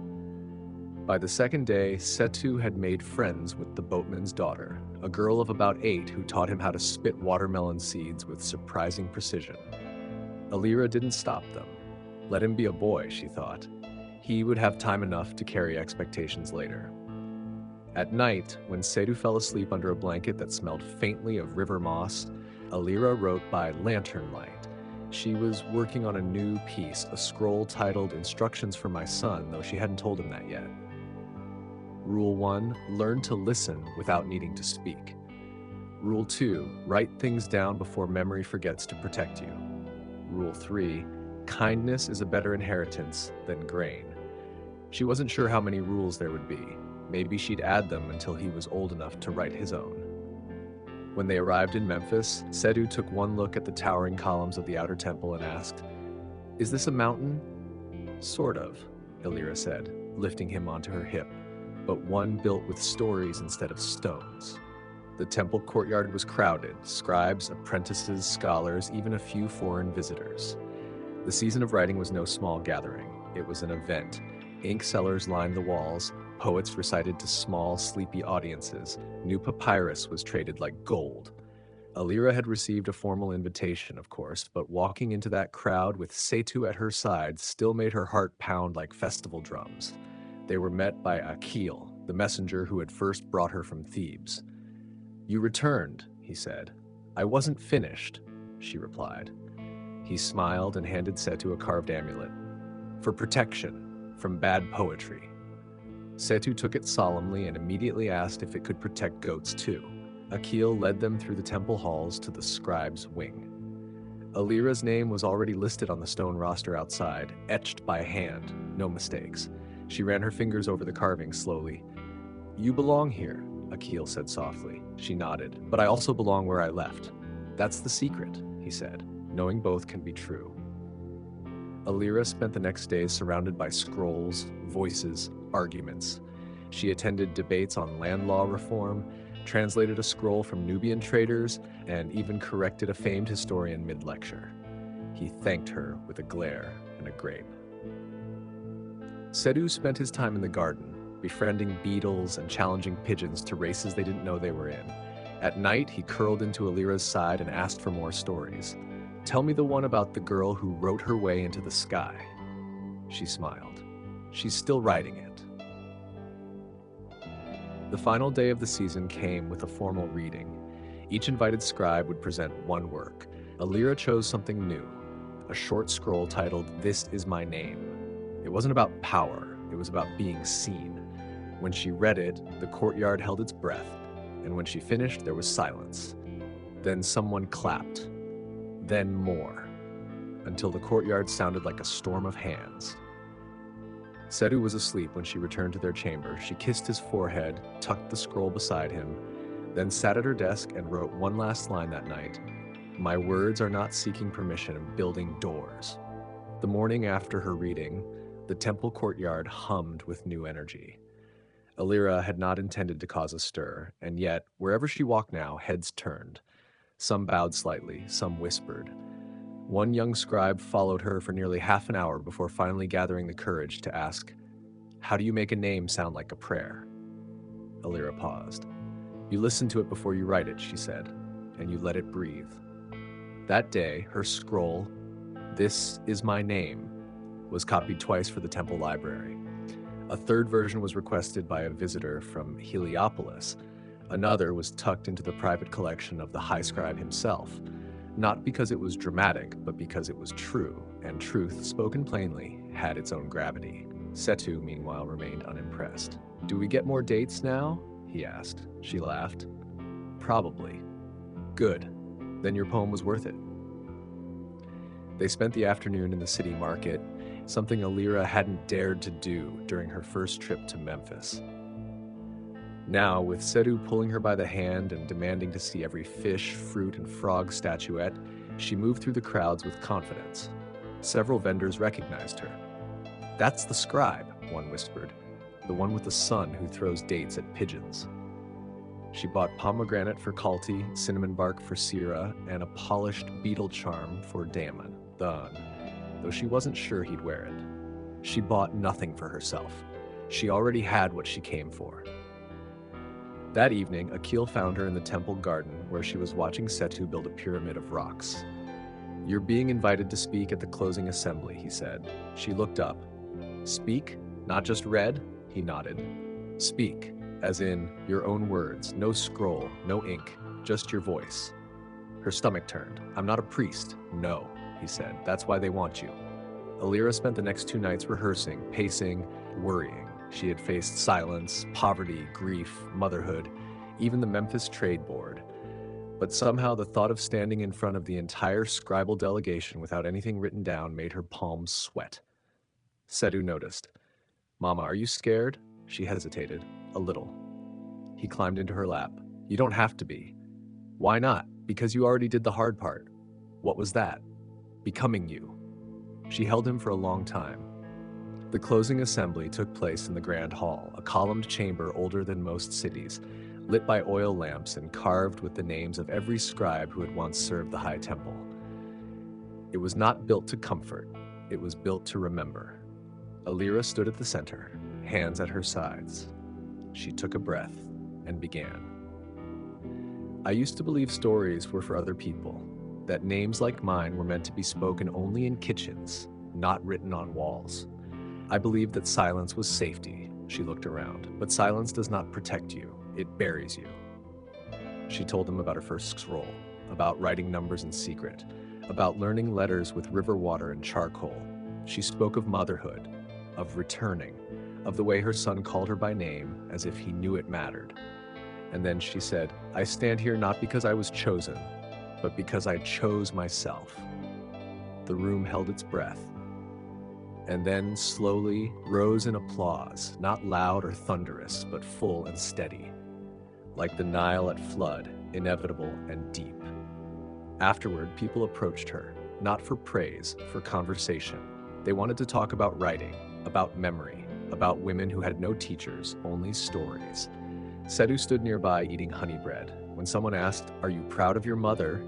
By the second day, Setu had made friends with the boatman's daughter, a girl of about 8 who taught him how to spit watermelon seeds with surprising precision. Elira didn't stop them. Let him be a boy, she thought. He would have time enough to carry expectations later. At night, when Setu fell asleep under a blanket that smelled faintly of river moss, Elira wrote by lantern light. She was working on a new piece, a scroll titled Instructions for My Son, though she hadn't told him that yet. Rule 1, learn to listen without needing to speak. Rule 2, write things down before memory forgets to protect you. Rule 3, kindness is a better inheritance than grain. She wasn't sure how many rules there would be. Maybe she'd add them until he was old enough to write his own. When they arrived in Memphis, Setu took one look at the towering columns of the outer temple and asked, "Is this a mountain?" "Sort of," Elira said, lifting him onto her hip, "but one built with stories instead of stones." The temple courtyard was crowded, scribes, apprentices, scholars, even a few foreign visitors. The season of writing was no small gathering. It was an event. Ink sellers lined the walls, poets recited to small, sleepy audiences. New papyrus was traded like gold. Elira had received a formal invitation, of course, but walking into that crowd with Setu at her side still made her heart pound like festival drums. They were met by Akil, the messenger who had first brought her from Thebes. "You returned," he said. "I wasn't finished," she replied. He smiled and handed Setu a carved amulet. "For protection, from bad poetry." Setu took it solemnly and immediately asked if it could protect goats too. Akil led them through the temple halls to the scribe's wing. Elira's name was already listed on the stone roster outside, etched by hand, no mistakes. She ran her fingers over the carving slowly. "You belong here," Akil said softly. She nodded. "But I also belong where I left." "That's the secret," he said, knowing both can be true. Elira spent the next days surrounded by scrolls, voices, arguments. She attended debates on land law reform, translated a scroll from Nubian traders, and even corrected a famed historian mid-lecture. He thanked her with a glare and a grape. Setu spent his time in the garden, befriending beetles and challenging pigeons to races they didn't know they were in. At night, he curled into Elira's side and asked for more stories. "Tell me the one about the girl who wrote her way into the sky." She smiled. "She's still writing it." The final day of the season came with a formal reading. Each invited scribe would present one work. Alira chose something new, a short scroll titled, "This is My Name." It wasn't about power, it was about being seen. When she read it, the courtyard held its breath, and when she finished, there was silence. Then someone clapped. Then more, until the courtyard sounded like a storm of hands. Setu was asleep when she returned to their chamber. She kissed his forehead, tucked the scroll beside him, then sat at her desk and wrote one last line that night. "My words are not seeking permission, I'm building doors." The morning after her reading, the temple courtyard hummed with new energy. Alira had not intended to cause a stir, and yet, wherever she walked now, heads turned. Some bowed slightly, some whispered. One young scribe followed her for nearly half an hour before finally gathering the courage to ask, "How do you make a name sound like a prayer?" Alira paused. "You listen to it before you write it," she said, "and you let it breathe." That day, her scroll, "This is My Name," was copied twice for the temple library. A third version was requested by a visitor from Heliopolis. Another was tucked into the private collection of the high scribe himself, not because it was dramatic, but because it was true, and truth, spoken plainly, had its own gravity. Setu, meanwhile, remained unimpressed. "Do we get more dates now?" he asked. She laughed. "Probably." "Good. Then your poem was worth it." They spent the afternoon in the city market, something Alira hadn't dared to do during her first trip to Memphis. Now, with Setu pulling her by the hand and demanding to see every fish, fruit, and frog statuette, she moved through the crowds with confidence. Several vendors recognized her. "That's the scribe," one whispered, "the one with the son who throws dates at pigeons." She bought pomegranate for Kalti, cinnamon bark for Sira, and a polished beetle charm for Damon, the Un, though she wasn't sure he'd wear it. She bought nothing for herself. She already had what she came for. That evening, Akil found her in the temple garden where she was watching Setu build a pyramid of rocks. "You're being invited to speak at the closing assembly," he said. She looked up. "Speak? Not just read?" He nodded. "Speak, as in your own words, no scroll, no ink, just your voice." Her stomach turned. "I'm not a priest." "No," he said. "That's why they want you." Alira spent the next 2 nights rehearsing, pacing, worrying. She had faced silence, poverty, grief, motherhood, even the Memphis Trade Board. But somehow the thought of standing in front of the entire scribal delegation without anything written down made her palms sweat. Setu noticed. "Mama, are you scared?" She hesitated. "A little." He climbed into her lap. "You don't have to be." "Why not?" "Because you already did the hard part." "What was that?" "Becoming you." She held him for a long time. The closing assembly took place in the Grand Hall, a columned chamber older than most cities, lit by oil lamps and carved with the names of every scribe who had once served the High Temple. It was not built to comfort, it was built to remember. Alira stood at the center, hands at her sides. She took a breath and began. "I used to believe stories were for other people, that names like mine were meant to be spoken only in kitchens, not written on walls. I believed that silence was safety." She looked around. "But silence does not protect you, it buries you." She told him about her first scroll, about writing numbers in secret, about learning letters with river water and charcoal. She spoke of motherhood, of returning, of the way her son called her by name as if he knew it mattered. And then she said, "I stand here not because I was chosen, but because I chose myself." The room held its breath, and then slowly rose in applause, not loud or thunderous, but full and steady, like the Nile at flood, inevitable and deep. Afterward, people approached her, not for praise, for conversation. They wanted to talk about writing, about memory, about women who had no teachers, only stories. Setu stood nearby eating honey bread. When someone asked, "Are you proud of your mother?"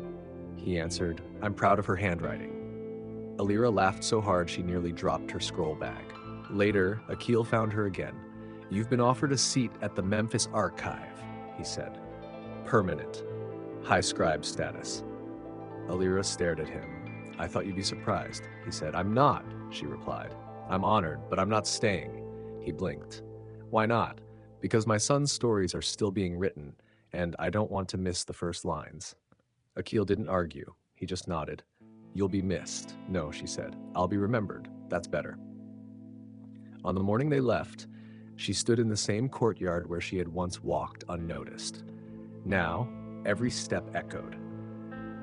he answered, "I'm proud of her handwriting." Alira laughed so hard she nearly dropped her scroll bag. Later, Akil found her again. "You've been offered a seat at the Memphis Archive," he said. "Permanent. High scribe status." Alira stared at him. "I thought you'd be surprised," he said. "I'm not," she replied. "I'm honored, but I'm not staying." He blinked. "Why not?" "Because my son's stories are still being written, and I don't want to miss the first lines." Akil didn't argue. He He just nodded. You'll be missed. No, she said. I'll be remembered. That's better. On the morning they left, she stood in the same courtyard where she had once walked unnoticed. Now, every step echoed.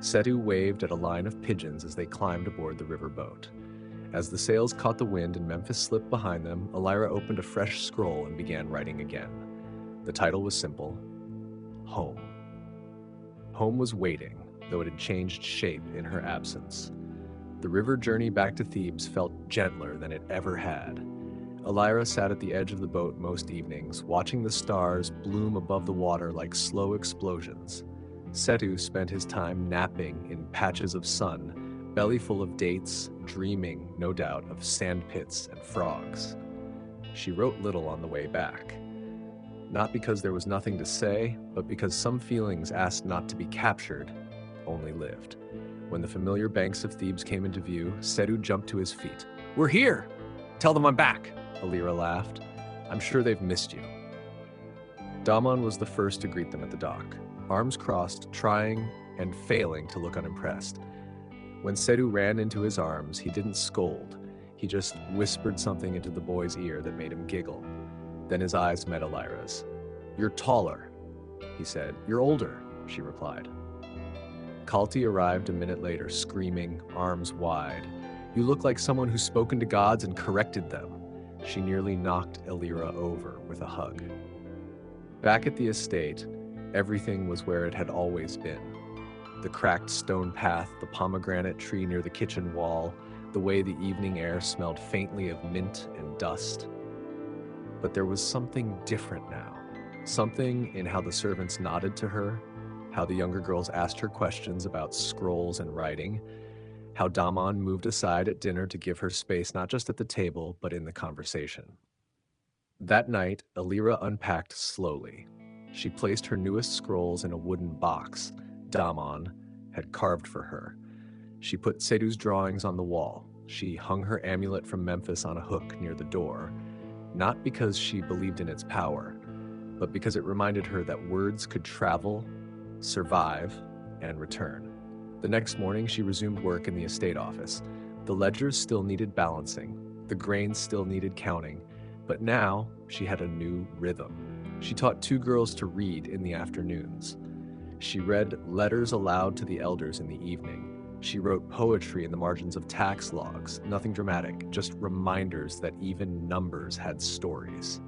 Setu waved at a line of pigeons as they climbed aboard the river boat. As the sails caught the wind and Memphis slipped behind them, Elira opened a fresh scroll and began writing again. The title was simple: Home. Home was waiting, though it had changed shape in her absence. The river journey back to Thebes felt gentler than it ever had. Elira sat at the edge of the boat most evenings, watching the stars bloom above the water like slow explosions. Setu spent his time napping in patches of sun, belly full of dates, dreaming, no doubt, of sand pits and frogs. She wrote little on the way back. Not because there was nothing to say, but because some feelings asked not to be captured, only lived. When the familiar banks of Thebes came into view, Setu jumped to his feet. "We're here! Tell them I'm back!" Elira laughed. "I'm sure they've missed you." Damon was the first to greet them at the dock, arms crossed, trying and failing to look unimpressed. When Setu ran into his arms, he didn't scold. He just whispered something into the boy's ear that made him giggle. Then his eyes met Elira's. "You're taller," he said. "You're older," she replied. Kalti arrived a minute later, screaming, arms wide. "You look like someone who's spoken to gods and corrected them." She nearly knocked Elira over with a hug. Back at the estate, everything was where it had always been. The cracked stone path, the pomegranate tree near the kitchen wall, the way the evening air smelled faintly of mint and dust. But there was something different now. Something in how the servants nodded to her, how the younger girls asked her questions about scrolls and writing, how Damon moved aside at dinner to give her space not just at the table, but in the conversation. That night, Elira unpacked slowly. She placed her newest scrolls in a wooden box Damon had carved for her. She put Setu's drawings on the wall. She hung her amulet from Memphis on a hook near the door, not because she believed in its power, but because it reminded her that words could travel, survive, and return. The next morning, she resumed work in the estate office. The ledgers still needed balancing, the grains still needed counting, but now she had a new rhythm. She taught 2 girls to read in the afternoons. She read letters aloud to the elders in the evening. She wrote poetry in the margins of tax logs, nothing dramatic, just reminders that even numbers had stories.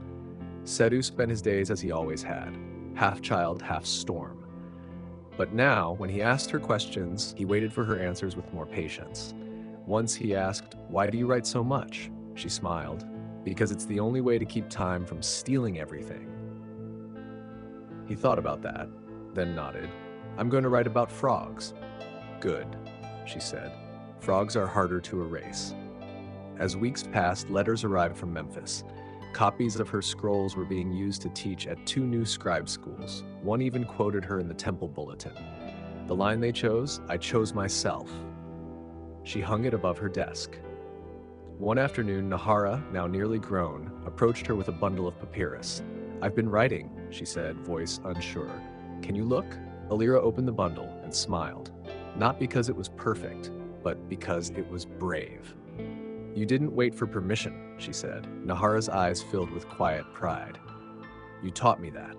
Setu spent his days as he always had, half child, half storm. But now, when he asked her questions, he waited for her answers with more patience. Once he asked, "Why do you write so much?" She smiled. "Because it's the only way to keep time from stealing everything." He thought about that, then nodded. "I'm going to write about frogs." "Good," she said. "Frogs are harder to erase." As weeks passed, letters arrived from Memphis. Copies of her scrolls were being used to teach at 2 new scribe schools. One even quoted her in the temple bulletin. The line they chose, "I chose myself." She hung it above her desk. One afternoon, Nahara, now nearly grown, approached her with a bundle of papyrus. "I've been writing," she said, voice unsure. "Can you look?" Elira opened the bundle and smiled. Not because it was perfect, but because it was brave. "You didn't wait for permission," she said. Nahara's eyes filled with quiet pride. "You taught me that."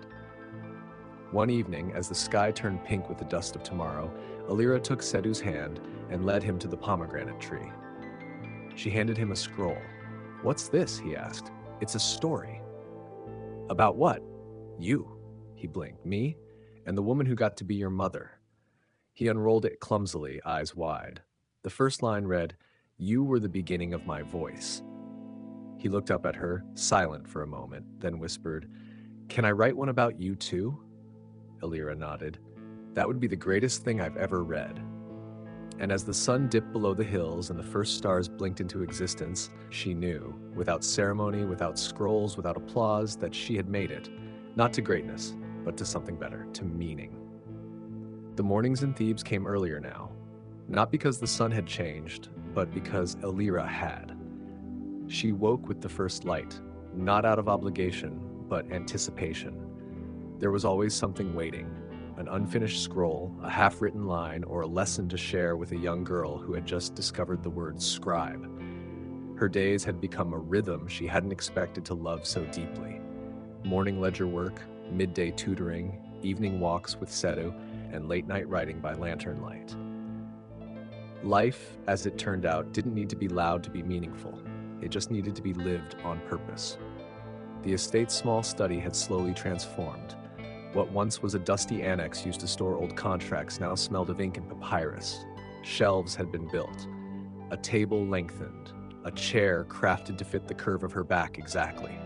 One evening, as the sky turned pink with the dust of tomorrow, Elira took Setu's hand and led him to the pomegranate tree. She handed him a scroll. "What's this?" he asked. "It's a story." "About what?" "You." He blinked. "Me? And the woman who got to be your mother." He unrolled it clumsily, eyes wide. The first line read, "You were the beginning of my voice." He looked up at her, silent for a moment, then whispered, "Can I write one about you too?" Elira nodded. "That would be the greatest thing I've ever read." And as the sun dipped below the hills and the first stars blinked into existence, she knew, without ceremony, without scrolls, without applause, that she had made it, not to greatness, but to something better, to meaning. The mornings in Thebes came earlier now, not because the sun had changed, but because Elira had. She woke with the first light, not out of obligation, but anticipation. There was always something waiting, an unfinished scroll, a half-written line, or a lesson to share with a young girl who had just discovered the word scribe. Her days had become a rhythm she hadn't expected to love so deeply. Morning ledger work, midday tutoring, evening walks with Sedu, and late-night writing by lantern light. Life, as it turned out, didn't need to be loud to be meaningful. It just needed to be lived on purpose. The estate's small study had slowly transformed. What once was a dusty annex used to store old contracts now smelled of ink and papyrus. Shelves had been built, a table lengthened, a chair crafted to fit the curve of her back exactly.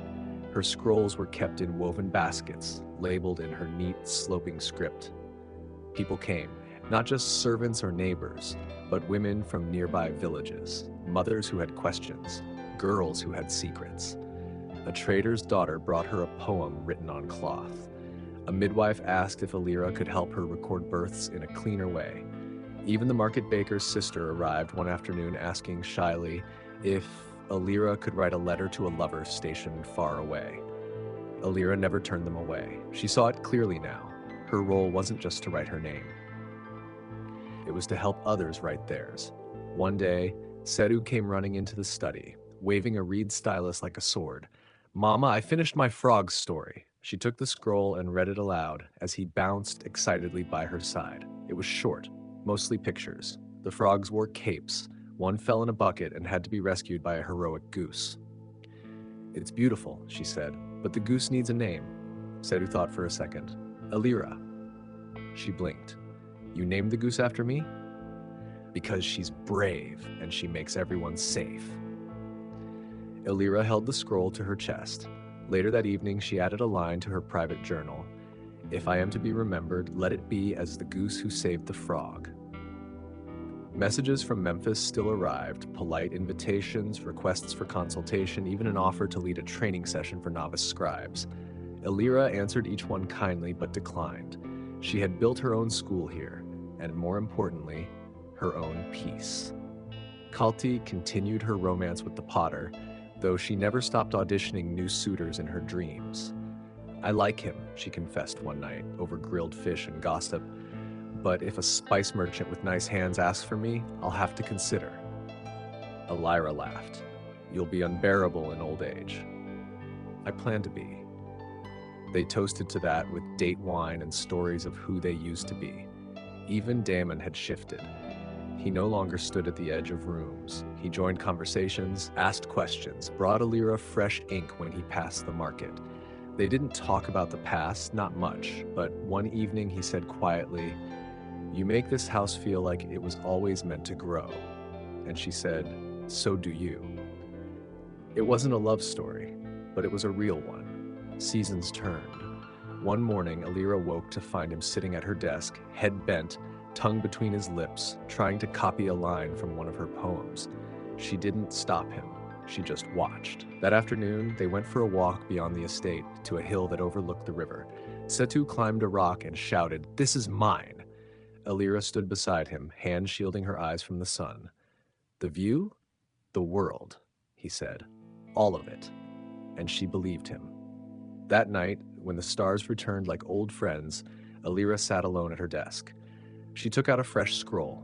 Her scrolls were kept in woven baskets, labeled in her neat, sloping script. People came, not just servants or neighbors, but women from nearby villages, mothers who had questions, girls who had secrets. A trader's daughter brought her a poem written on cloth. A midwife asked if Alira could help her record births in a cleaner way. Even the market baker's sister arrived one afternoon asking shyly if Alira could write a letter to a lover stationed far away. Alira never turned them away. She saw it clearly now. Her role wasn't just to write her name. It was to help others write theirs. One day, Sedu came running into the study, waving a reed stylus like a sword. "Mama, I finished my frog story." She took the scroll and read it aloud as he bounced excitedly by her side. It was short, mostly pictures. The frogs wore capes. One fell in a bucket and had to be rescued by a heroic goose. "It's beautiful," she said, "but the goose needs a name." Sedu thought for a second. "Alira." She blinked. "You named the goose after me?" "Because she's brave and she makes everyone safe." Alira held the scroll to her chest. Later that evening, she added a line to her private journal. "If I am to be remembered, let it be as the goose who saved the frog." Messages from Memphis still arrived, polite invitations, requests for consultation, even an offer to lead a training session for novice scribes. Alira answered each one kindly but declined. She had built her own school here, and more importantly, her own peace. Kalti continued her romance with the potter, though she never stopped auditioning new suitors in her dreams. "I like him," she confessed one night, over grilled fish and gossip. "But if a spice merchant with nice hands asks for me, I'll have to consider." Alira laughed. "You'll be unbearable in old age." "I plan to be." They toasted to that with date wine and stories of who they used to be. Even Damon had shifted. He no longer stood at the edge of rooms. He joined conversations, asked questions, brought Alira fresh ink when he passed the market. They didn't talk about the past, not much, but one evening he said quietly, "You make this house feel like it was always meant to grow." And she said, "So do you." It wasn't a love story, but it was a real one. Seasons turned. One morning, Alira woke to find him sitting at her desk, head bent, tongue between his lips, trying to copy a line from one of her poems. She didn't stop him. She just watched. That afternoon, they went for a walk beyond the estate to a hill that overlooked the river. Setu climbed a rock and shouted, "This is mine!" Alira stood beside him, hands shielding her eyes from the sun. "The view? The world," he said. "All of it." And she believed him. That night, when the stars returned like old friends, Alira sat alone at her desk. She took out a fresh scroll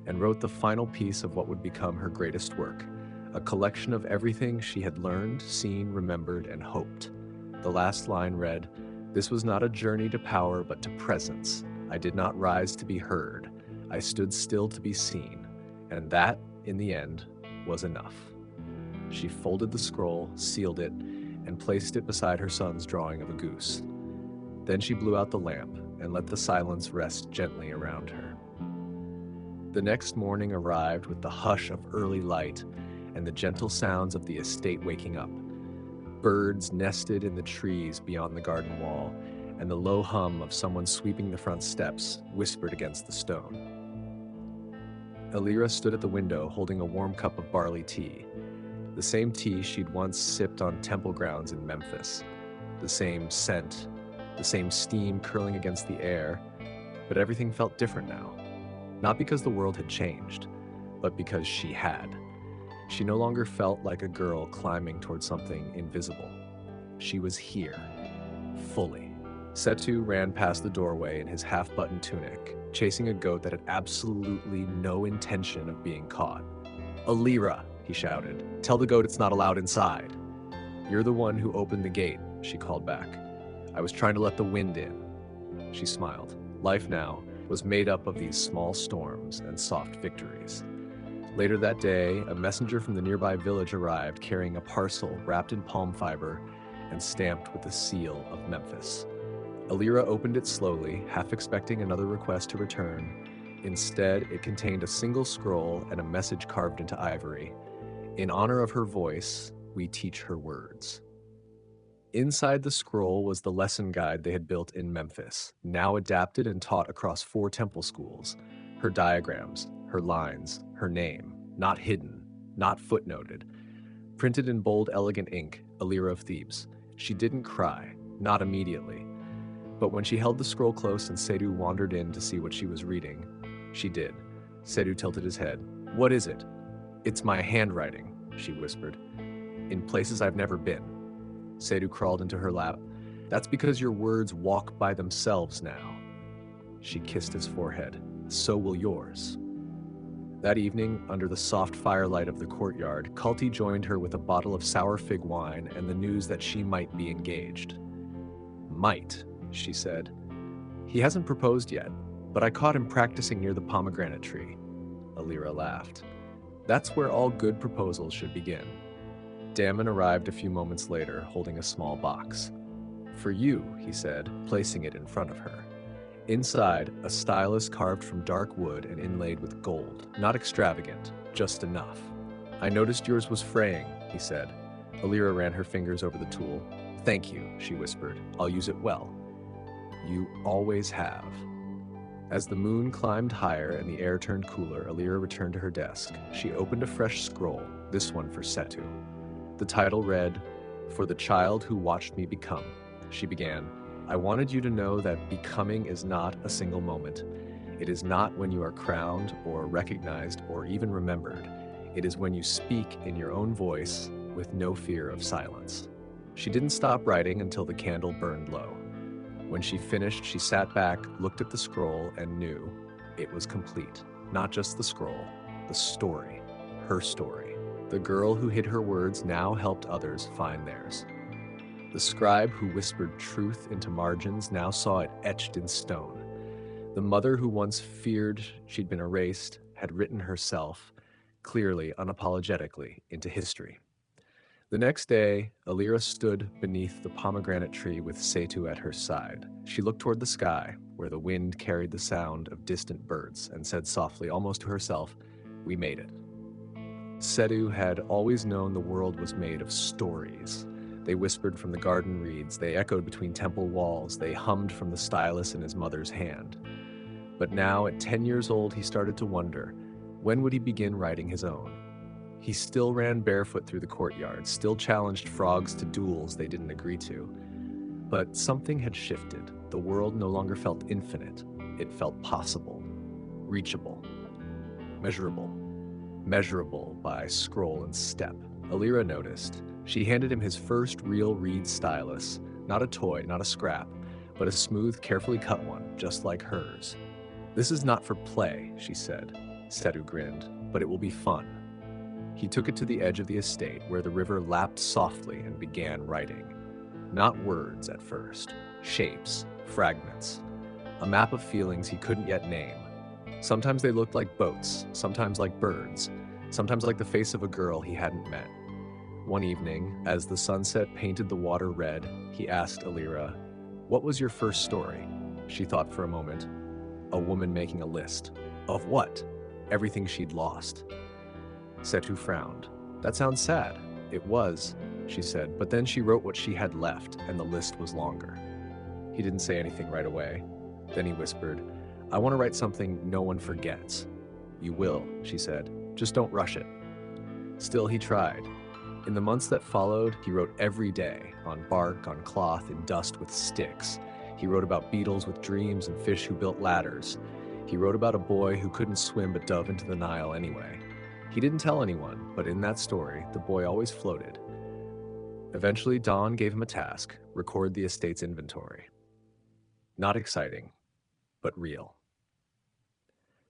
and wrote the final piece of what would become her greatest work, a collection of everything she had learned, seen, remembered, and hoped. The last line read, "This was not a journey to power, but to presence. I did not rise to be heard. I stood still to be seen. And that, in the end, was enough." She folded the scroll, sealed it, and placed it beside her son's drawing of a goose. Then she blew out the lamp and let the silence rest gently around her. The next morning arrived with the hush of early light and the gentle sounds of the estate waking up. Birds nested in the trees beyond the garden wall, and the low hum of someone sweeping the front steps whispered against the stone. Alira stood at the window holding a warm cup of barley tea, the same tea she'd once sipped on temple grounds in Memphis, the same scent, the same steam curling against the air, but everything felt different now. Not because the world had changed, but because she had. She no longer felt like a girl climbing toward something invisible. She was here, fully. Setu ran past the doorway in his half-buttoned tunic, chasing a goat that had absolutely no intention of being caught. "Alira," he shouted, "tell the goat it's not allowed inside." "You're the one who opened the gate," she called back. "I was trying to let the wind in." She smiled. Life now was made up of these small storms and soft victories. Later that day, a messenger from the nearby village arrived carrying a parcel wrapped in palm fiber and stamped with the seal of Memphis. Alira opened it slowly, half expecting another request to return. Instead, it contained a single scroll and a message carved into ivory. "In honor of her voice, we teach her words." Inside the scroll was the lesson guide they had built in Memphis, now adapted and taught across 4 temple schools. Her diagrams, her lines, her name, not hidden, not footnoted. Printed in bold, elegant ink, Alira of Thebes. She didn't cry, not immediately. But when she held the scroll close and Sedu wandered in to see what she was reading, she did. Sedu tilted his head. "What is it?" "It's my handwriting," she whispered. "In places I've never been." Sedu crawled into her lap. "That's because your words walk by themselves now." She kissed his forehead. "So will yours." That evening, under the soft firelight of the courtyard, Kalti joined her with a bottle of sour fig wine and the news that she might be engaged. "Might," she said. "He hasn't proposed yet, but I caught him practicing near the pomegranate tree." Alira laughed. "That's where all good proposals should begin." Damon arrived a few moments later, holding a small box. "For you," he said, placing it in front of her. Inside, a stylus carved from dark wood and inlaid with gold. Not extravagant, just enough. "I noticed yours was fraying," he said. Alira ran her fingers over the tool. "Thank you," she whispered. "I'll use it well." "You always have." As the moon climbed higher and the air turned cooler, Alira returned to her desk. She opened a fresh scroll, this one for Setu. The title read, "For the Child Who Watched Me Become." She began, "I wanted you to know that becoming is not a single moment. It is not when you are crowned or recognized or even remembered. It is when you speak in your own voice with no fear of silence." She didn't stop writing until the candle burned low. When she finished, she sat back, looked at the scroll, and knew it was complete. Not just the scroll, the story, her story. The girl who hid her words now helped others find theirs. The scribe who whispered truth into margins now saw it etched in stone. The mother who once feared she'd been erased had written herself, clearly, unapologetically, into history. The next day, Alira stood beneath the pomegranate tree with Setu at her side. She looked toward the sky, where the wind carried the sound of distant birds, and said softly, almost to herself, "We made it." Setu had always known the world was made of stories. They whispered from the garden reeds, they echoed between temple walls, they hummed from the stylus in his mother's hand. But now, at 10 years old, he started to wonder, when would he begin writing his own? He still ran barefoot through the courtyard, still challenged frogs to duels they didn't agree to. But something had shifted. The world no longer felt infinite. It felt possible, reachable, measurable. Measurable by scroll and step. Alira noticed. She handed him his first real reed stylus, not a toy, not a scrap, but a smooth, carefully cut one, just like hers. "This is not for play," she said. Setu grinned, "but it will be fun." He took it to the edge of the estate, where the river lapped softly and began writing. Not words at first, shapes, fragments, a map of feelings he couldn't yet name. Sometimes they looked like boats, sometimes like birds, sometimes like the face of a girl he hadn't met. One evening, as the sunset painted the water red, he asked Alira, "What was your first story?" She thought for a moment. "A woman making a list." "Of what?" "Everything she'd lost." Setu frowned. "That sounds sad." "It was," she said, but then she wrote what she had left, and the list was longer. He didn't say anything right away. Then he whispered, "I want to write something no one forgets." "You will," she said. "Just don't rush it." Still, he tried. In the months that followed, he wrote every day, on bark, on cloth, in dust with sticks. He wrote about beetles with dreams and fish who built ladders. He wrote about a boy who couldn't swim but dove into the Nile anyway. He didn't tell anyone, but in that story, the boy always floated. Eventually, Dawn gave him a task: record the estate's inventory. Not exciting, but real.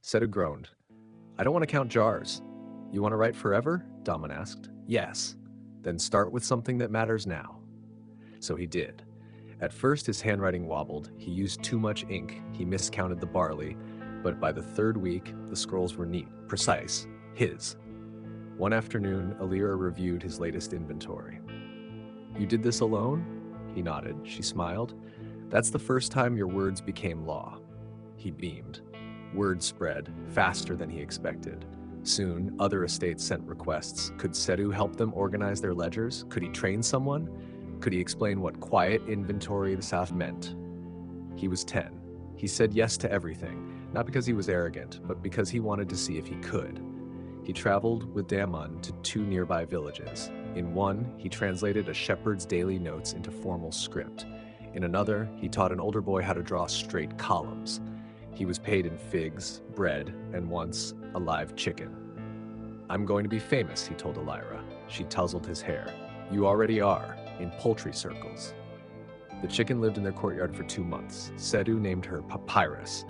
Setu groaned. I don't want to count jars. You want to write forever? Daman asked. Yes. Then start with something that matters now. So he did. At first, his handwriting wobbled. He used too much ink. He miscounted the barley. But by the third week, the scrolls were neat, precise, his. One afternoon, Alira reviewed his latest inventory. You did this alone? He nodded. She smiled. That's the first time your words became law. He beamed. Word spread, faster than he expected. Soon, other estates sent requests. Could Setu help them organize their ledgers? Could he train someone? Could he explain what quiet inventory the South meant? He was 10. He said yes to everything, not because he was arrogant, but because he wanted to see if he could. He traveled with Daman to 2 nearby villages. In one, he translated a shepherd's daily notes into formal script. In another, he taught an older boy how to draw straight columns. He was paid in figs, bread, and once, a live chicken. I'm going to be famous, he told Alira. She tousled his hair. You already are, in poultry circles. The chicken lived in their courtyard for 2 months. Setu named her Papyrus.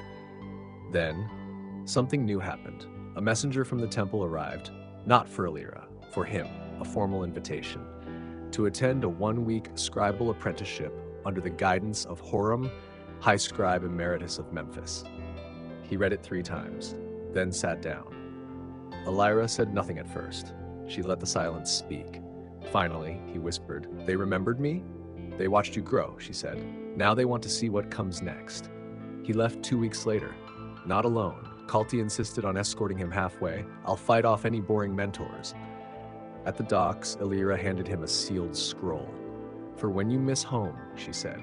Then, something new happened. A messenger from the temple arrived, not for Alira, for him, a formal invitation, to attend a 1-week scribal apprenticeship under the guidance of Horam, High Scribe Emeritus of Memphis. He read it 3 times, then sat down. Alira said nothing at first. She let the silence speak. Finally, he whispered, They remembered me? They watched you grow, she said. Now they want to see what comes next. He left 2 weeks later, not alone. Kalti insisted on escorting him halfway. I'll fight off any boring mentors. At the docks, Alira handed him a sealed scroll. For when you miss home, she said.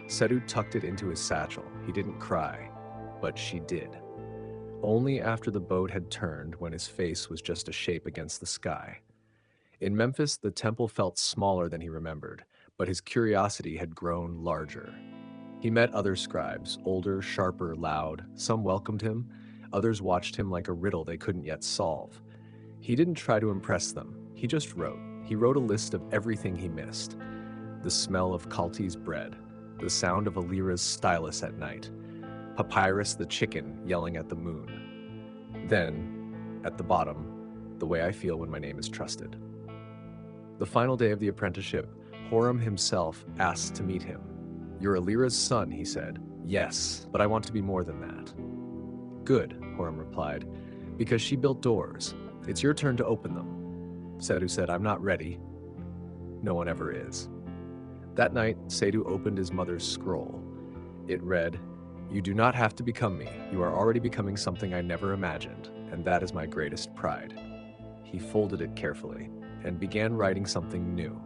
Setu tucked it into his satchel. He didn't cry, but she did. Only after the boat had turned, when his face was just a shape against the sky. In Memphis, the temple felt smaller than he remembered, but his curiosity had grown larger. He met other scribes, older, sharper, loud. Some welcomed him. Others watched him like a riddle they couldn't yet solve. He didn't try to impress them. He just wrote. He wrote a list of everything he missed. The smell of Kalti's bread. The sound of Alira's stylus at night. Papyrus the chicken yelling at the moon. Then, at the bottom, the way I feel when my name is trusted. The final day of the apprenticeship, Horam himself asked to meet him. You're Alira's son, he said. Yes, but I want to be more than that. Good, Horam replied, because she built doors. It's your turn to open them. Setu said, I'm not ready. No one ever is. That night, Setu opened his mother's scroll. It read, You do not have to become me. You are already becoming something I never imagined, and that is my greatest pride. He folded it carefully and began writing something new.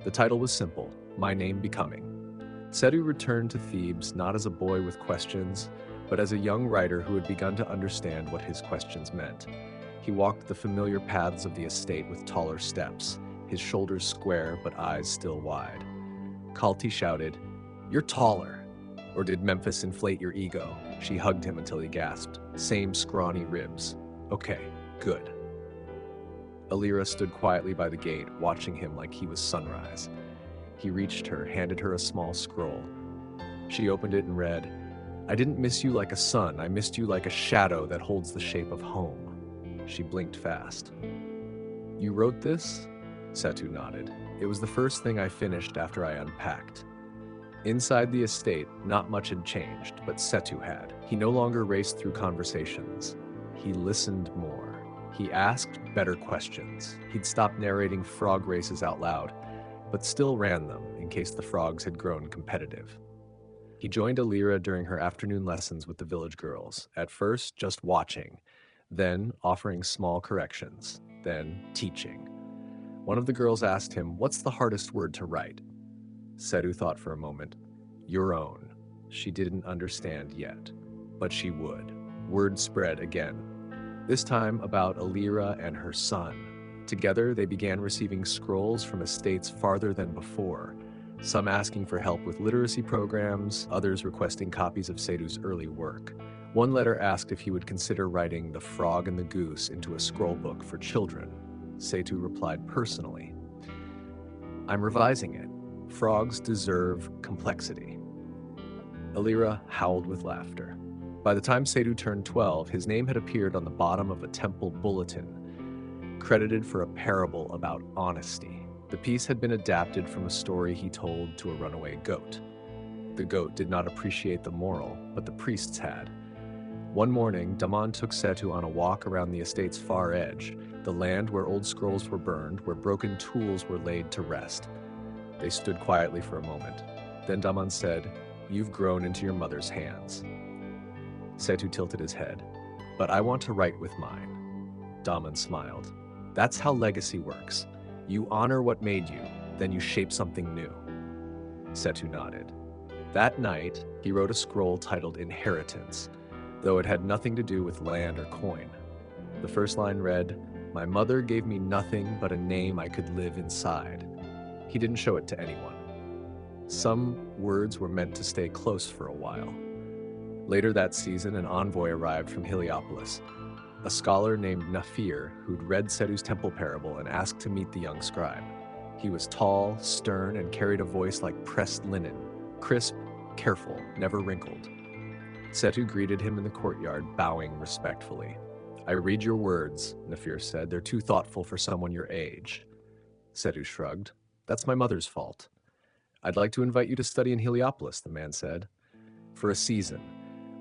The title was simple, My Name Becoming. Setu returned to Thebes not as a boy with questions, but as a young writer who had begun to understand what his questions meant. He walked the familiar paths of the estate with taller steps, his shoulders square but eyes still wide. Kalti shouted, You're taller. Or did Memphis inflate your ego? She hugged him until he gasped. Same scrawny ribs. Okay, good. Alira stood quietly by the gate, watching him like he was sunrise. He reached her, handed her a small scroll. She opened it and read, I didn't miss you like a sun. I missed you like a shadow that holds the shape of home. She blinked fast. You wrote this? Setu nodded. It was the first thing I finished after I unpacked. Inside the estate, not much had changed, but Setu had. He no longer raced through conversations. He listened more. He asked better questions. He'd stopped narrating frog races out loud, but still ran them in case the frogs had grown competitive. He joined Alira during her afternoon lessons with the village girls, at first just watching, then offering small corrections, then teaching. One of the girls asked him, What's the hardest word to write? Setu thought for a moment. Your own. She didn't understand yet, but she would. Word spread again, this time about Alira and her son. Together, they began receiving scrolls from estates farther than before, some asking for help with literacy programs, others requesting copies of Setu's early work. One letter asked if he would consider writing The Frog and the Goose into a scroll book for children. Setu replied personally, I'm revising it. Frogs deserve complexity. Alira howled with laughter. By the time Sedu turned 12, his name had appeared on the bottom of a temple bulletin, credited for a parable about honesty. The piece had been adapted from a story he told to a runaway goat. The goat did not appreciate the moral, but the priests had. One morning, Daman took Setu on a walk around the estate's far edge, the land where old scrolls were burned, where broken tools were laid to rest. They stood quietly for a moment. Then Daman said, "You've grown into your mother's hands." Setu tilted his head. "But I want to write with mine." Daman smiled. "That's how legacy works. You honor what made you, then you shape something new." Setu nodded. That night, he wrote a scroll titled Inheritance, though it had nothing to do with land or coin. The first line read, "My mother gave me nothing but a name I could live inside." He didn't show it to anyone. Some words were meant to stay close for a while. Later that season, an envoy arrived from Heliopolis, a scholar named Nafir who'd read Setu's temple parable and asked to meet the young scribe. He was tall, stern, and carried a voice like pressed linen, crisp, careful, never wrinkled. Setu greeted him in the courtyard, bowing respectfully. "I read your words," Nafir said. "They're too thoughtful for someone your age." Setu shrugged. "That's my mother's fault." "I'd like to invite you to study in Heliopolis," the man said. "For a season.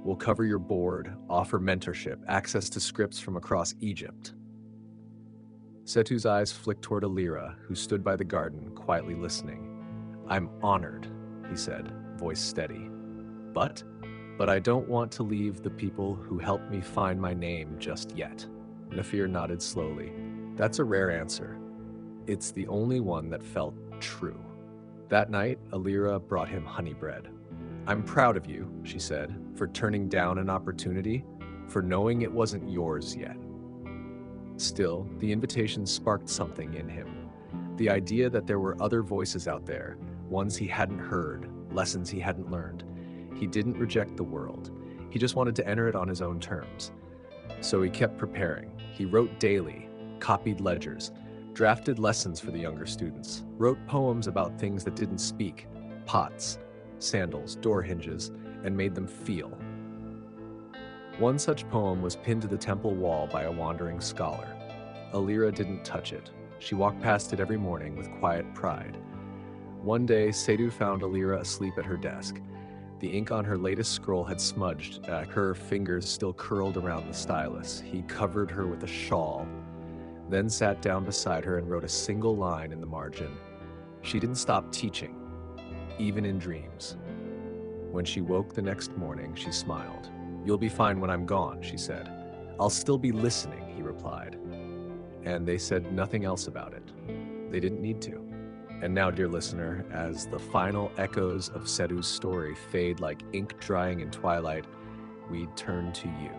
We'll cover your board, offer mentorship, access to scripts from across Egypt." Setu's eyes flicked toward Alira, who stood by the garden, quietly listening. "I'm honored," he said, voice steady. But I don't want to leave the people who helped me find my name just yet." Nafir nodded slowly. "That's a rare answer. It's the only one that felt true." That night, Alira brought him honey bread. "I'm proud of you," she said, "for turning down an opportunity, for knowing it wasn't yours yet." Still, the invitation sparked something in him. The idea that there were other voices out there, ones he hadn't heard, lessons he hadn't learned. He didn't reject the world. He just wanted to enter it on his own terms. So he kept preparing. He wrote daily, copied ledgers, drafted lessons for the younger students, wrote poems about things that didn't speak, pots, sandals, door hinges, and made them feel. One such poem was pinned to the temple wall by a wandering scholar. Alira didn't touch it. She walked past it every morning with quiet pride. One day, Setu found Alira asleep at her desk. The ink on her latest scroll had smudged, her fingers still curled around the stylus. He covered her with a shawl, then sat down beside her and wrote a single line in the margin. She didn't stop teaching, even in dreams. When she woke the next morning, she smiled. "You'll be fine when I'm gone," she said. "I'll still be listening," he replied. And they said nothing else about it. They didn't need to. And now, dear listener, as the final echoes of Setu's story fade like ink drying in twilight, we turn to you.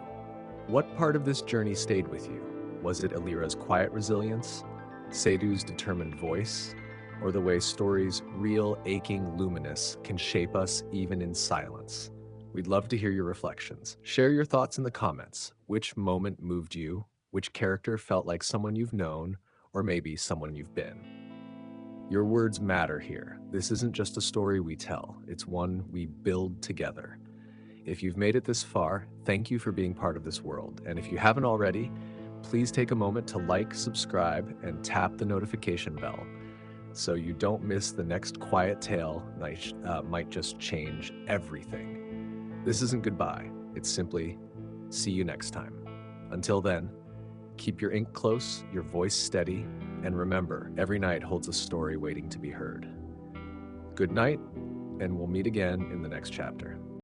What part of this journey stayed with you? Was it Alira's quiet resilience, Setu's determined voice, or the way stories, real, aching, luminous, can shape us even in silence? We'd love to hear your reflections. Share your thoughts in the comments. Which moment moved you? Which character felt like someone you've known, or maybe someone you've been? Your words matter here. This isn't just a story we tell, it's one we build together. If you've made it this far, thank you for being part of this world. And if you haven't already, please take a moment to like, subscribe, and tap the notification bell so you don't miss the next quiet tale that might just change everything. This isn't goodbye, it's simply see you next time. Until then, keep your ink close, your voice steady, and remember, every night holds a story waiting to be heard. Good night, and we'll meet again in the next chapter.